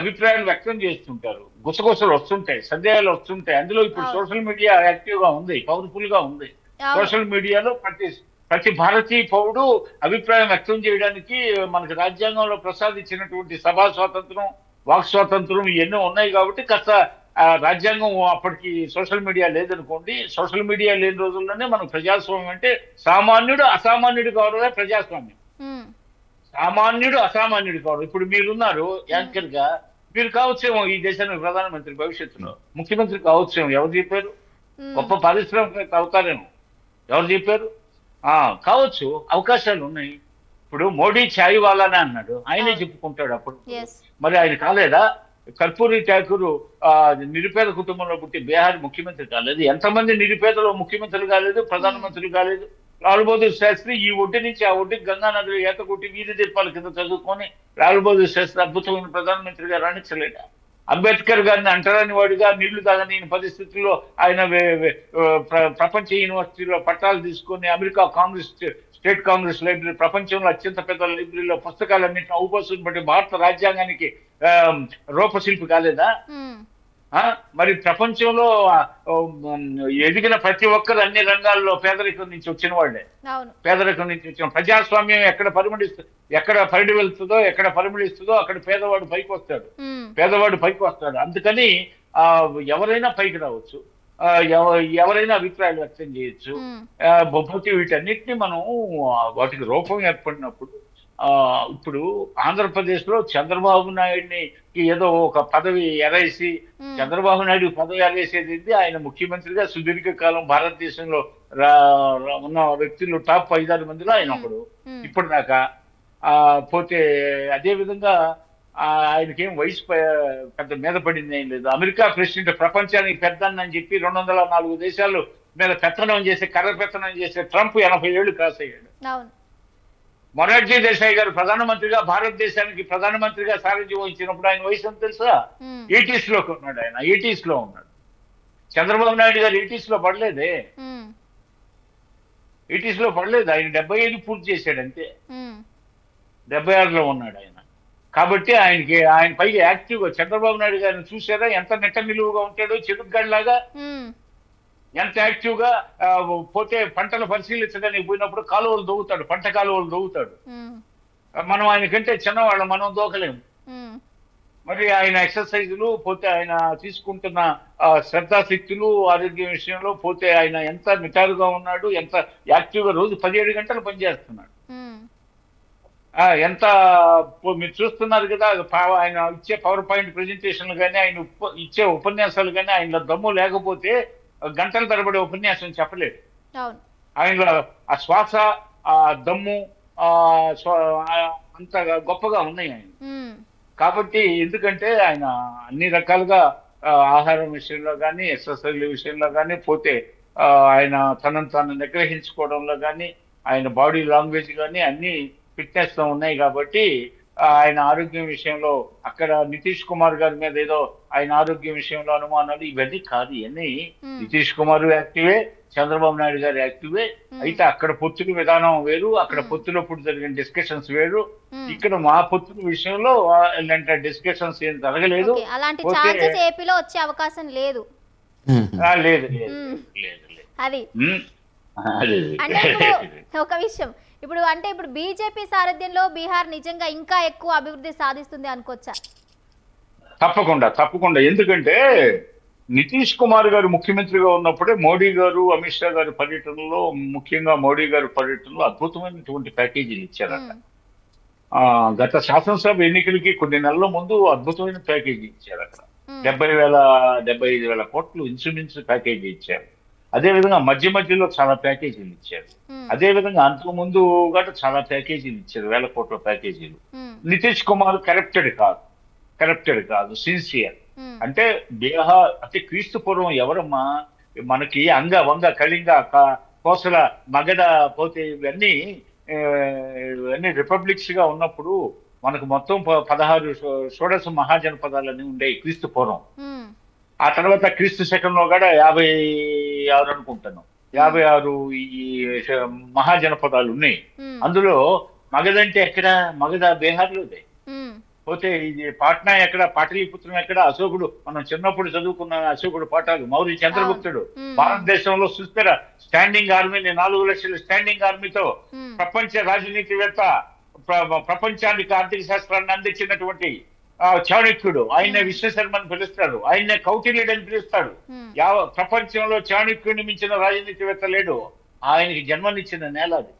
అభిప్రాయాలు వ్యక్తం చేస్తుంటారు, గుసగుసలు వస్తుంటాయి, సందేహాలు వస్తుంటాయి. అందులో ఇప్పుడు సోషల్ మీడియా యాక్టివ్ గా ఉంది, పవర్ఫుల్ గా ఉంది. సోషల్ మీడియాలో ప్రతి భారతీయ పౌరుడు అభిప్రాయం వ్యక్తం చేయడానికి మనకు రాజ్యాంగంలో ప్రసాదించినటువంటి సభా స్వాతంత్రం, వాక్ స్వాతంత్రం ఇవన్నీ ఉన్నాయి. కాబట్టి కాస్త రాజ్యాంగం అప్పటికి సోషల్ మీడియా లేదనుకోండి, సోషల్ మీడియా లేని రోజుల్లోనే మనకు ప్రజాస్వామ్యం అంటే సామాన్యుడు అసామాన్యుడు కావడమే ప్రజాస్వామ్యం. సామాన్యుడు అసామాన్యుడు కావడం. ఇప్పుడు మీరున్నారు యాంకర్ గా, మీరు కావచ్చేమో ఈ దేశానికి ప్రధానమంత్రి భవిష్యత్తులో, ముఖ్యమంత్రి కావచ్చేమో, ఎవరు చెప్పారు? గొప్ప పారిశ్రామికవేత్త అవుతారేమో, ఎవరు చెప్పారు? కావచ్చు, అవకాశాలు ఉన్నాయి. ఇప్పుడు మోడీ ఛాయ్ వాలానే అన్నాడు, ఆయనే చెప్పుకుంటాడు అప్పుడు. మరి ఆయన కాలేదా? కర్పూరి ఠాకూర్ నిరుపేద కుటుంబంలో పుట్టి బీహార్ ముఖ్యమంత్రి కాలేదు. ఎంతమంది నిరుపేదలో ముఖ్యమంత్రులు కాలేదు, ప్రధానమంత్రులు కాలేదు? లాల్ బహదూర్ శాస్త్రి ఈ ఒడ్డు నుంచి ఆ ఒడ్డుకి గంగా నదిలో ఈత కొట్టి వీధి దీపాల కింద చదువుకొని లాల్ బహదూర్ శాస్త్రి అద్భుతమైన ప్రధానమంత్రిగా రాణించలేడా? అంబేద్కర్ గారిని అంటరాని వాడిగా, నీళ్లు తాగని పరిస్థితుల్లో ఆయన ప్రపంచ యూనివర్సిటీలో పట్టాలు తీసుకొని అమెరికా స్టేట్ కాంగ్రెస్ లైబ్రరీ, ప్రపంచంలో అత్యంత పెద్ద లైబ్రరీలో పుస్తకాలన్నింటినీ ఔపోసుని బట్టి భారత రాజ్యాంగానికి రూపశిల్పి కాలేదా? మరి ప్రపంచంలో ఎదిగిన ప్రతి ఒక్కరు అన్ని రంగాల్లో పేదరికం నుంచి వచ్చిన వాళ్ళే. పేదరికం నుంచి వచ్చిన ప్రజాస్వామ్యం ఎక్కడ పరిడి వెళ్తుందో, ఎక్కడ పరిమళిస్తుందో అక్కడ పేదవాడు పైకి వస్తాడు. అందుకని ఎవరైనా పైకి రావచ్చు, ఎవరైనా అభిప్రాయాలు వ్యక్తం చేయొచ్చు. బొబ్బతి వీటన్నిటిని మనం వాటికి రూపం ఏర్పడినప్పుడు, ఇప్పుడు ఆంధ్రప్రదేశ్ లో చంద్రబాబు నాయుడిని ఏదో ఒక పదవి ఎరేసి, చంద్రబాబు నాయుడు పదవి ఎరేసేది ఆయన ముఖ్యమంత్రిగా సుదీర్ఘకాలం భారతదేశంలో ఉన్న వ్యక్తులు టాప్ 5-6 మందిలో ఆయన ఒకడు ఇప్పటిదాకా. పోతే అదే విధంగా ఆయనకేం వయసు పెద్ద మీద పడింది ఏం లేదు. అమెరికా ప్రెసిడెంట్ ప్రపంచానికి పెద్దన్నని చెప్పి 204 దేశాలు మీద కర్ర పెత్తనం చేసే ట్రంప్ 80 ఏళ్ళు క్రాస్ అయ్యాడు. మొరార్జీ దేశాయ్ గారు ప్రధానమంత్రిగా భారతదేశానికి ప్రధానమంత్రిగా సారథ్యం వహించినప్పుడు ఆయన వయసు ఎంత తెలుసా? 80s లో ఉన్నాడు. ఆయన 80s లో ఉన్నాడు. చంద్రబాబు నాయుడు గారు 80s లో పడలేదే. 80s లో పడలేదు. ఆయన 75 పూర్తి చేశాడు అంతే. 76లో ఉన్నాడు ఆయన. కాబట్టి ఆయన పైగా యాక్టివ్గా, చంద్రబాబు నాయుడు గారిని చూసారా ఎంత నెట్ట నిలువుగా ఉంటాడో, చెరుకుగడ్లాగా ఎంత యాక్టివ్ గా. పోతే పంటలు పరిశీలించడానికి పోయినప్పుడు కాలువలు దొవుతాడు, పంట కాలువలు దొవుతాడు. మనం ఆయనకంటే చిన్నవాళ్ళం, మనం దోకలేము. మరి ఆయన ఎక్సర్సైజులు, పోతే ఆయన తీసుకుంటున్న శ్రద్ధాశక్తులు, ఆరోగ్యం విషయంలో పోతే ఆయన ఎంత నిటారుగా ఉన్నాడు, ఎంత యాక్టివ్ గా రోజు 17 గంటలు పనిచేస్తున్నాడు. ఎంత మీరు చూస్తున్నారు కదా, ఆయన ఇచ్చే పవర్ పాయింట్ ప్రెజెంటేషన్లు కానీ, ఆయన ఇచ్చే ఉపన్యాసాలు కానీ, ఆయన దమ్ము లేకపోతే గంటల తరబడి ఉపన్యాసం చెప్పలేడు. ఆయనలో ఆ శ్వాస, ఆ దమ్ము అంత గొప్పగా ఉన్నాయి ఆయన. కాబట్టి ఎందుకంటే ఆయన అన్ని రకాలుగా ఆహారం విషయంలో కానీ, ఎక్సర్సైజ్ విషయంలో కానీ, పోతే ఆయన తనను నిగ్రహించుకోవడంలో కానీ, ఆయన బాడీ లాంగ్వేజ్ కానీ అన్ని ఫిట్నెస్ తో ఉన్నాయి. కాబట్టి ఆయన ఆరోగ్యం విషయంలో అక్కడ నితీష్ కుమార్ గారి మీద ఏదో ఆయన ఆరోగ్యం విషయంలో అనుమానాలు ఇవన్నీ కాదు. ఇవన్నీ నితీష్ కుమార్ యాక్టివే, చంద్రబాబు నాయుడు గారు యాక్టివే. అయితే అక్కడ పొత్తుల విధానం వేరు, అక్కడ పొత్తులప్పుడు జరిగిన డిస్కషన్స్ వేరు. ఇక్కడ మా పొత్తుల విషయంలో ఇలాంటి డిస్కషన్స్ ఏం జరగలేదు. అలాంటి ఛాన్సెస్ ఏపీలో వచ్చే అవకాశం లేదు. లేదు. అది ఒక విషయం. ఇప్పుడు బీజేపీ సారథ్యంలో బీహార్ నిజంగా ఇంకా ఎక్కువ అభివృద్ధి సాధిస్తుంది అనుకోవచ్చా? తప్పకుండా. ఎందుకంటే నితీష్ కుమార్ గారు ముఖ్యమంత్రిగా ఉన్నప్పుడే మోడీ గారు, అమిత్ షా గారి పర్యటనలో, ముఖ్యంగా మోడీ గారి పర్యటనలో అద్భుతమైనటువంటి ప్యాకేజీలు ఇచ్చారట. గత శాసనసభ ఎన్నికలకి కొన్ని నెలల ముందు అద్భుతమైన ప్యాకేజీ ఇచ్చారు. అక్కడ 75,000 కోట్లు ఇన్సూరెన్స్ ప్యాకేజీ ఇచ్చారు. అదేవిధంగా మధ్యలో చాలా ప్యాకేజీలు ఇచ్చారు. అదేవిధంగా అంతకు ముందు కూడా చాలా ప్యాకేజీలు ఇచ్చారు, 1000 కోట్ల ప్యాకేజీలు. నితీష్ కుమార్ కరప్టెడ్ కాదు, సిన్సియర్. అంటే బీహార్ అంటే క్రీస్తు పూర్వం ఎవరమ్మా మనకి వంగ కళింగ కోసల మగధ పోతే ఇవన్నీ రిపబ్లిక్స్ గా ఉన్నప్పుడు మనకు మొత్తం 16 షోడశ మహాజనపదాలన్నీ ఉండేవి క్రీస్తు పూర్వం. ఆ తర్వాత క్రీస్తు శకంలో కూడా 56 అనుకుంటాను, 56 ఈ మహాజనపదాలు ఉన్నాయి. అందులో మగధ అంటే ఎక్కడ? మగధ బీహార్లోదే. పోతే ఇది పాట్నా ఎక్కడ? పాటలీపుత్రం ఎక్కడ? అశోకుడు, మనం చిన్నప్పుడు చదువుకున్న అశోకుడు పాఠాలు, మౌర్య చంద్రగుప్తుడు భారతదేశంలో సుస్థిర స్టాండింగ్ ఆర్మీని 4 లక్షల స్టాండింగ్ ఆర్మీతో ప్రపంచ రాజనీతివేత్త, ప్రపంచానికి ఆర్థిక శాస్త్రాన్ని అందించినటువంటి చాణక్యుడు, ఆయన్నే విశ్వశర్మని పిలుస్తాడు, ఆయన్నే కౌటిల్యుడు అని పిలుస్తాడు. ప్రపంచంలో చాణక్యుడిని మించిన రాజనీతివేత్త లేడు. ఆయనకి జన్మనిచ్చిన నేల అది.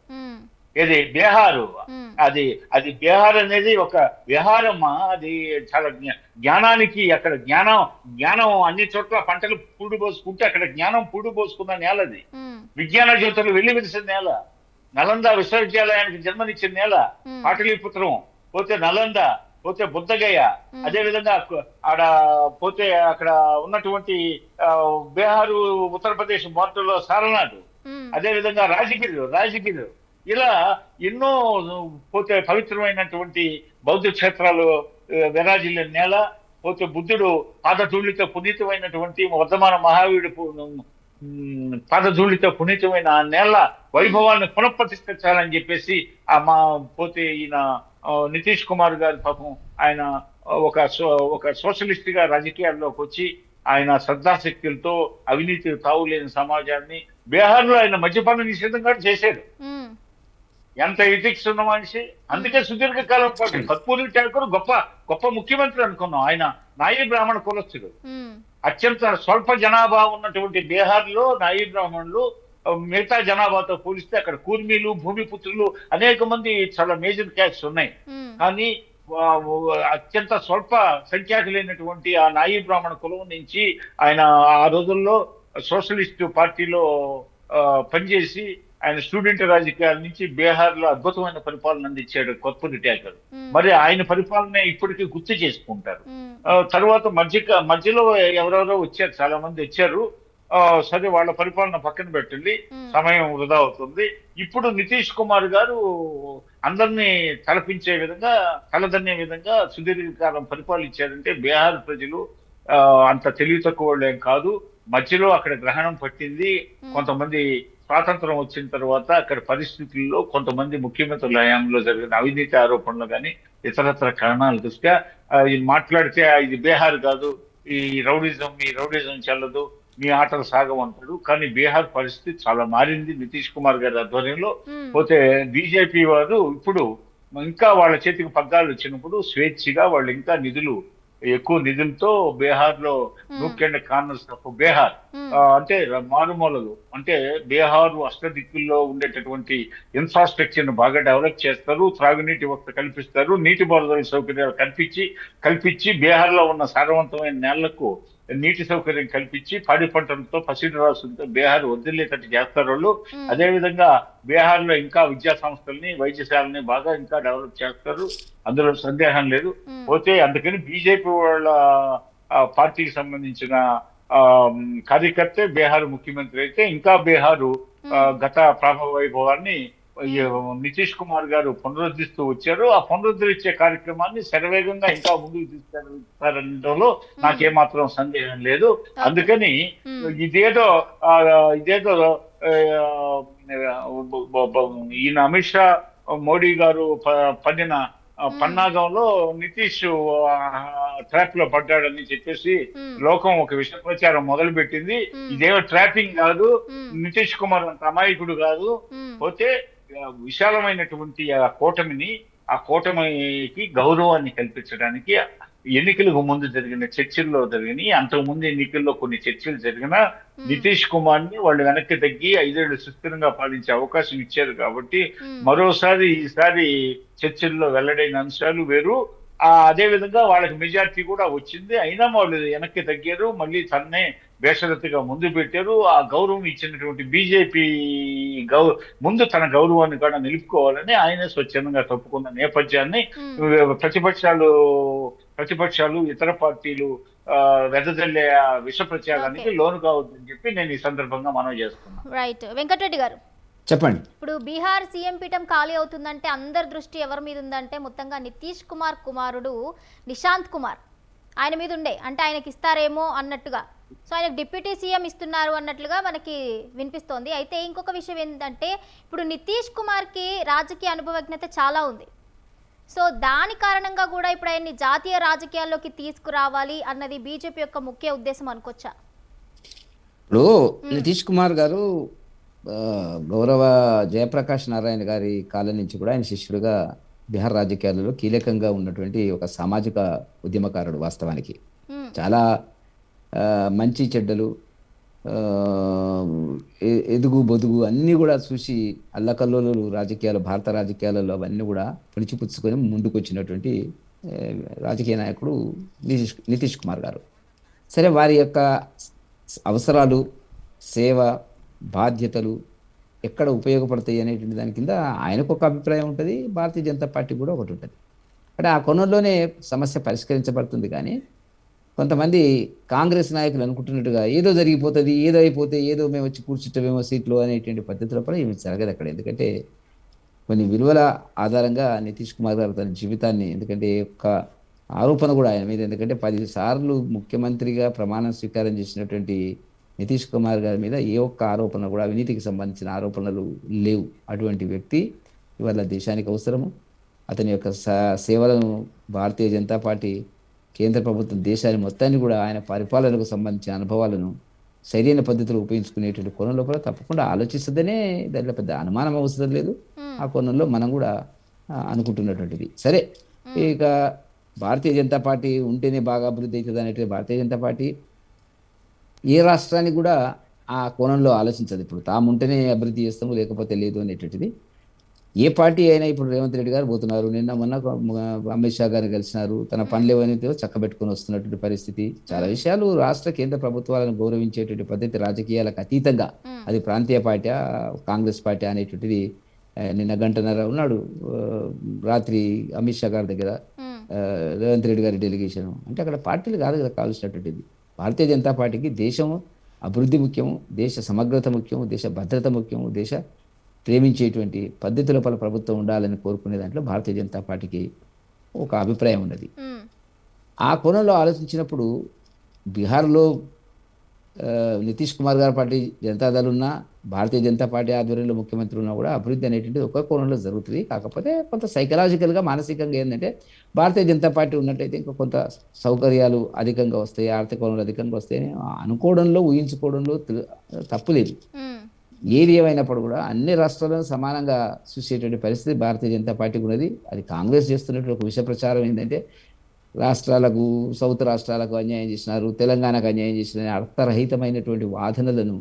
ఏది బీహారు, ఉమ్, అది అది బీహార్ అనేది ఒక విహారమ్మా. అది చాలా జ్ఞానానికి అక్కడ జ్ఞానం అన్ని చోట్ల పంటలు పూడు పోసుకుంటే అక్కడ జ్ఞానం పూడు పోసుకున్న నేల అది. ఉమ్, విజ్ఞాన జ్యోతులు వెల్లివిరిసిన నేల, నలంద విశ్వవిద్యాలయానికి జన్మనిచ్చిన నేల ఉమ్, పాటలీపుత్రం, పోతే నలంద, పోతే బుద్ధగయ, ఉమ్, అదే విధంగా ఆడ పోతే అక్కడ ఉన్నటువంటి బీహారు ఉత్తరప్రదేశ్ బార్డర్లో సారనాథ్, ఉమ్, అదే విధంగా రాజగిరి ఇలా ఎన్నో పోతే పవిత్రమైనటువంటి బౌద్ధ క్షేత్రాలు విరాజిల్లిన నేల. పోతే బుద్ధుడు పాదధూళితో పునీతమైనటువంటి వర్ధమాన మహావీరుడు పాదధూళితో పునీతమైన ఆ నేల వైభవాన్ని పునఃప్రతిష్ఠించాలని చెప్పేసి మా పోతే ఈయన నితీష్ కుమార్ గారి పాపం ఆయన ఒక సోషలిస్ట్ గా రాజకీయాల్లోకి వచ్చి ఆయన శ్రద్ధాశక్తులతో అవినీతి తావులేని సమాజాన్ని బీహార్లో ఆయన మద్యపాన నిషేధం కూడా చేశాడు. ఉమ్, ఎంత ఎథిక్స్ ఉన్న మనిషి. అందుకే సుదీర్ఘకాలం పాటు కర్పూరి ఠాకూర్ గొప్ప ముఖ్యమంత్రి అనుకున్నాం. ఆయన నాయి బ్రాహ్మణ కులస్తుడు. ఉమ్, అత్యంత స్వల్ప జనాభా ఉన్నటువంటి బీహార్ లో నాయి బ్రాహ్మణులు మిగతా జనాభాతో పోలిస్తే అక్కడ కూర్మీలు, భూమిపుత్రులు అనేక మంది చాలా మేజర్ క్యాస్ట్ ఉన్నాయి. ఉమ్, కానీ అత్యంత స్వల్ప సంఖ్యాకులైనటువంటి ఆ నాయి బ్రాహ్మణ కులం నుంచి ఆయన ఆ రోజుల్లో సోషలిస్ట్ పార్టీలో పనిచేసి ఆయన స్టూడెంట్ రాజకీయాల నుంచి బీహార్ లో అద్భుతమైన పరిపాలన అందించాడు కర్పూరి ఠాకూర్. మరి ఆయన పరిపాలన ఇప్పటికీ గుర్తు చేసుకుంటారు. ఉమ్, తర్వాత మధ్యలో ఎవరెవరో వచ్చారు, చాలా మంది వచ్చారు. సరే వాళ్ళ పరిపాలన పక్కన పెట్టండి, సమయం వృధా అవుతుంది. ఇప్పుడు నితీష్ కుమార్ గారు అందరినీ తలదన్నే విధంగా సుదీర్ఘకాలం పరిపాలించారంటే బీహార్ ప్రజలు అంత తెలివి తక్కువ ఏం కాదు. మధ్యలో అక్కడ గ్రహణం పట్టింది. కొంతమంది స్వాతంత్రం వచ్చిన తర్వాత అక్కడ పరిస్థితుల్లో కొంతమంది ముఖ్యమంత్రుల హయాంలో జరిగిన అవినీతి ఆరోపణలు కానీ ఇతరత్ర కారణాల దృష్ట్యా మాట్లాడితే ఇది బీహార్ కాదు, ఈ రౌడిజం చెల్లదు, మీ ఆటలు సాగమంటాడు. కానీ బీహార్ పరిస్థితి చాలా మారింది నితీష్ కుమార్ గారి ఆధ్వర్యంలో. పోతే బీజేపీ వారు ఇప్పుడు ఇంకా వాళ్ళ చేతికి పగ్గాలు వచ్చినప్పుడు స్వేచ్ఛగా వాళ్ళు ఇంకా ఎక్కువ నిధులతో బీహార్ లో nook and corners of Bihar అంటే మారుమూలలు అంటే బీహార్ అష్టదిక్కుల్లో ఉండేటటువంటి ఇన్ఫ్రాస్ట్రక్చర్ ను బాగా డెవలప్ చేస్తారు, త్రాగునీటి వ్యవస్థ కల్పిస్తారు, నీటిపారుదల సౌకర్యాలు కల్పించి బీహార్ లో ఉన్న సారవంతమైన నేళ్లకు నీటి సౌకర్యం కల్పించి పాడి పంటలతో పసిడి రాసులతో బీహార్ వదిలేటట్టు చేస్తారు వాళ్ళు. అదేవిధంగా బీహార్ లో ఇంకా విద్యా సంస్థల్ని, వైద్యశాలని బాగా ఇంకా డెవలప్ చేస్తారు, అందులో సందేహం లేదు. పోతే అందుకని బీజేపీ వాళ్ళ పార్టీకి సంబంధించిన కార్యకర్తే బీహార్ ముఖ్యమంత్రి అయితే ఇంకా బీహారు గత ప్రాభవ వైభవాన్ని నితీష్ కుమార్ గారు పునరుద్ధరిస్తూ వచ్చారు. ఆ పునరుద్ధరించే కార్యక్రమాన్ని శరవేగంగా ఇంకా ముందుకు తీసుకెళ్తారనడంలో నాకేమాత్రం సందేహం లేదు. అందుకని ఇదేదో ఈయన అమిత్ షా మోడీ గారు పడిన పన్నాగంలో నితీష్ ట్రాప్ లో పడ్డాడని చెప్పేసి లోకం ఒక విష ప్రచారం మొదలు పెట్టింది. ఇదేమో ట్రాపింగ్ కాదు, నితీష్ కుమార్ అంత అమాయకుడు కాదు. పోతే విశాలమైనటువంటి ఆ కూటమికి గౌరవాన్ని కల్పించడానికి ఎన్నికలకు ముందు జరిగిన చర్చల్లో అంతకుముందు ఎన్నికల్లో కొన్ని చర్చలు జరిగిన నితీష్ కుమార్ ని వాళ్ళు వెనక్కి తగ్గి 5 ఏళ్లు సుస్థిరంగా పాలించే అవకాశం ఇచ్చారు. కాబట్టి ఈసారి చర్చల్లో వెల్లడైన అంశాలు వేరు. అదే విధంగా వాళ్ళకి మెజార్టీ కూడా వచ్చింది. అయినా వాళ్ళు వెనక్కి తగ్గారు, మళ్ళీ తన్నే బేషరతుగా ముందు పెట్టారు. ఆ గౌరవం ఇచ్చినటువంటి బీజేపీ ముందు తన గౌరవాన్ని కూడా నిలుపుకోవాలని ఆయనే స్వచ్ఛందంగా తప్పుకున్న నేపథ్యాన్ని ప్రతిపక్షాలు ఇతర పార్టీలు వెదజల్లే విష ప్రచారానికి లోను కావద్దని చెప్పి నేను ఈ సందర్భంగా మనవి చేస్తున్నాను. రైట్ వెంకటరెడ్డి గారు చెప్పండి. ఇప్పుడు బీహార్ సీఎం పీఠం ఖాళీ అవుతుందంటే అందరి దృష్టి ఎవరి మీద ఉందంటే మొత్తంగా నితీష్ కుమార్ కుమారుడు నిశాంత్ కుమార్ ఆయన మీద ఉండే, అంటే ఆయనకి ఇస్తారేమో అన్నట్టుగా. సో ఆయనకు డిప్యూటీ సీఎం ఇస్తున్నారు అన్నట్లుగా మనకి వినిపిస్తోంది. అయితే ఇంకొక విషయం ఏంటంటే ఇప్పుడు నితీష్ కుమార్కి రాజకీయ అనుభవజ్ఞత చాలా ఉంది. సో దాని కారణంగా కూడా ఇప్పుడు ఆయన్ని జాతీయ రాజకీయాల్లోకి తీసుకురావాలి అన్నది బీజేపీ యొక్క ముఖ్య ఉద్దేశం అనుకోవచ్చా? ఇప్పుడు నితీష్ కుమార్ గారు గౌరవ జయప్రకాష్ నారాయణ గారి కాలం నుంచి కూడా ఆయన శిష్యుడిగా బీహార్ రాజకీయాలలో కీలకంగా ఉన్నటువంటి ఒక సామాజిక ఉద్యమకారుడు. వాస్తవానికి చాలా మంచి చెడ్డలు ఆ, ఎదుగు బొదుగు అన్నీ కూడా చూసి అల్లకల్లోలు రాజకీయాలు, భారత రాజకీయాలలో అవన్నీ కూడా పుణిచిపుచ్చుకొని ముందుకు వచ్చినటువంటి ఆ, రాజకీయ నాయకుడు నితీష్ కుమార్ గారు. సరే, వారి యొక్క అవసరాలు, సేవ, బాధ్యతలు ఎక్కడ ఉపయోగపడతాయి అనేటువంటి దాని కింద ఆయనకు ఒక అభిప్రాయం ఉంటుంది, భారతీయ జనతా పార్టీ కూడా ఒకటి ఉంటుంది. అంటే ఆ కోణంలోనే సమస్య పరిష్కరించబడుతుంది. కానీ కొంతమంది కాంగ్రెస్ నాయకులు అనుకుంటున్నట్టుగా ఏదో జరిగిపోతుంది, ఏదో అయిపోతే, ఏదో మేము వచ్చి కూర్చుంటామేమో సీట్లు అనేటువంటి పద్ధతిలో కూడా ఏమి జరగదు అక్కడ. ఎందుకంటే కొన్ని విలువల ఆధారంగా నితీష్ కుమార్ గారు తన జీవితాన్ని, ఎందుకంటే ఒక్క ఆరోపణ కూడా ఆయన మీద, ఎందుకంటే 10 సార్లు ముఖ్యమంత్రిగా ప్రమాణ స్వీకారం చేసినటువంటి నితీష్ కుమార్ గారి మీద ఏ ఒక్క ఆరోపణ కూడా, అవినీతికి సంబంధించిన ఆరోపణలు లేవు. అటువంటి వ్యక్తి ఇవాళ దేశానికి అవసరము. అతని యొక్క సేవలను భారతీయ జనతా పార్టీ, కేంద్ర ప్రభుత్వం దేశాన్ని మొత్తాన్ని కూడా ఆయన పరిపాలనకు సంబంధించిన అనుభవాలను సరైన పద్ధతిలో ఉపయోగించుకునేటువంటి కోణంలో కూడా తప్పకుండా ఆలోచిస్తుందనే దాంట్లో పెద్ద అనుమానం అవసరం లేదు. ఆ కోణంలో మనం కూడా అనుకుంటున్నటువంటిది. సరే, ఇక భారతీయ జనతా పార్టీ ఉంటేనే బాగా అభివృద్ధి అవుతుంది అనేటువంటి భారతీయ జనతా పార్టీ ఏ రాష్ట్రానికి కూడా ఆ కోణంలో ఆలోచించదు. ఇప్పుడు తాము ఉంటేనే అభివృద్ధి చేస్తాము, లేకపోతే లేదు అనేటువంటిది. ఏ పార్టీ అయినా ఇప్పుడు రేవంత్ రెడ్డి గారు పోతున్నారు, నిన్న మొన్న అమిత్ షా గారిని కలిసినారు, తన పనులు ఏవైతే చక్కబెట్టుకుని వస్తున్నటువంటి పరిస్థితి. చాలా విషయాలు రాష్ట్ర కేంద్ర ప్రభుత్వాలను గౌరవించేటువంటి పద్ధతి రాజకీయాలకు అతీతంగా, అది ప్రాంతీయ పార్టీ, కాంగ్రెస్ పార్టీ అనేటువంటిది. నిన్న గంటన్నర ఉన్నాడు రాత్రి అమిత్ షా గారి దగ్గర రేవంత్ రెడ్డి గారి డెలిగేషన్. అంటే అక్కడ పార్టీలు కాదు కదా కావాల్సినటువంటిది. భారతీయ జనతా పార్టీకి దేశం అభివృద్ధి ముఖ్యము, దేశ సమగ్రత ముఖ్యము, దేశ భద్రత ముఖ్యము, దేశ ప్రేమించేటువంటి పద్ధతి లోపల ప్రభుత్వం ఉండాలని కోరుకునే దాంట్లో భారతీయ జనతా పార్టీకి ఒక అభిప్రాయం ఉన్నది. ఆ కోణంలో ఆలోచించినప్పుడు బీహార్లో నితీష్ కుమార్ గారి పార్టీ జనతాదళ్ ఉన్నా, భారతీయ జనతా పార్టీ ఆధ్వర్యంలో ముఖ్యమంత్రి ఉన్నా కూడా అభివృద్ధి అనేటువంటిది ఒక కోణంలో జరుగుతుంది. కాకపోతే కొంత సైకలాజికల్గా, మానసికంగా ఏంటంటే భారతీయ జనతా పార్టీ ఉన్నట్టయితే ఇంకా కొంత సౌకర్యాలు అధికంగా వస్తాయి, ఆర్థిక వనరులు అధికంగా వస్తాయని అనుకోవడంలో, ఊహించుకోవడంలో తప్పు లేదు. ఏది ఏమైనప్పుడు కూడా అన్ని రాష్ట్రాలను సమానంగా చూసేటువంటి పరిస్థితి భారతీయ జనతా పార్టీకి ఉన్నది. అది కాంగ్రెస్ చేస్తున్నటువంటి ఒక విష ప్రచారం ఏంటంటే రాష్ట్రాలకు, సౌత్ రాష్ట్రాలకు అన్యాయం చేసినారు, తెలంగాణకు అన్యాయం చేసినారు, అర్థరహితమైనటువంటి వాదనలను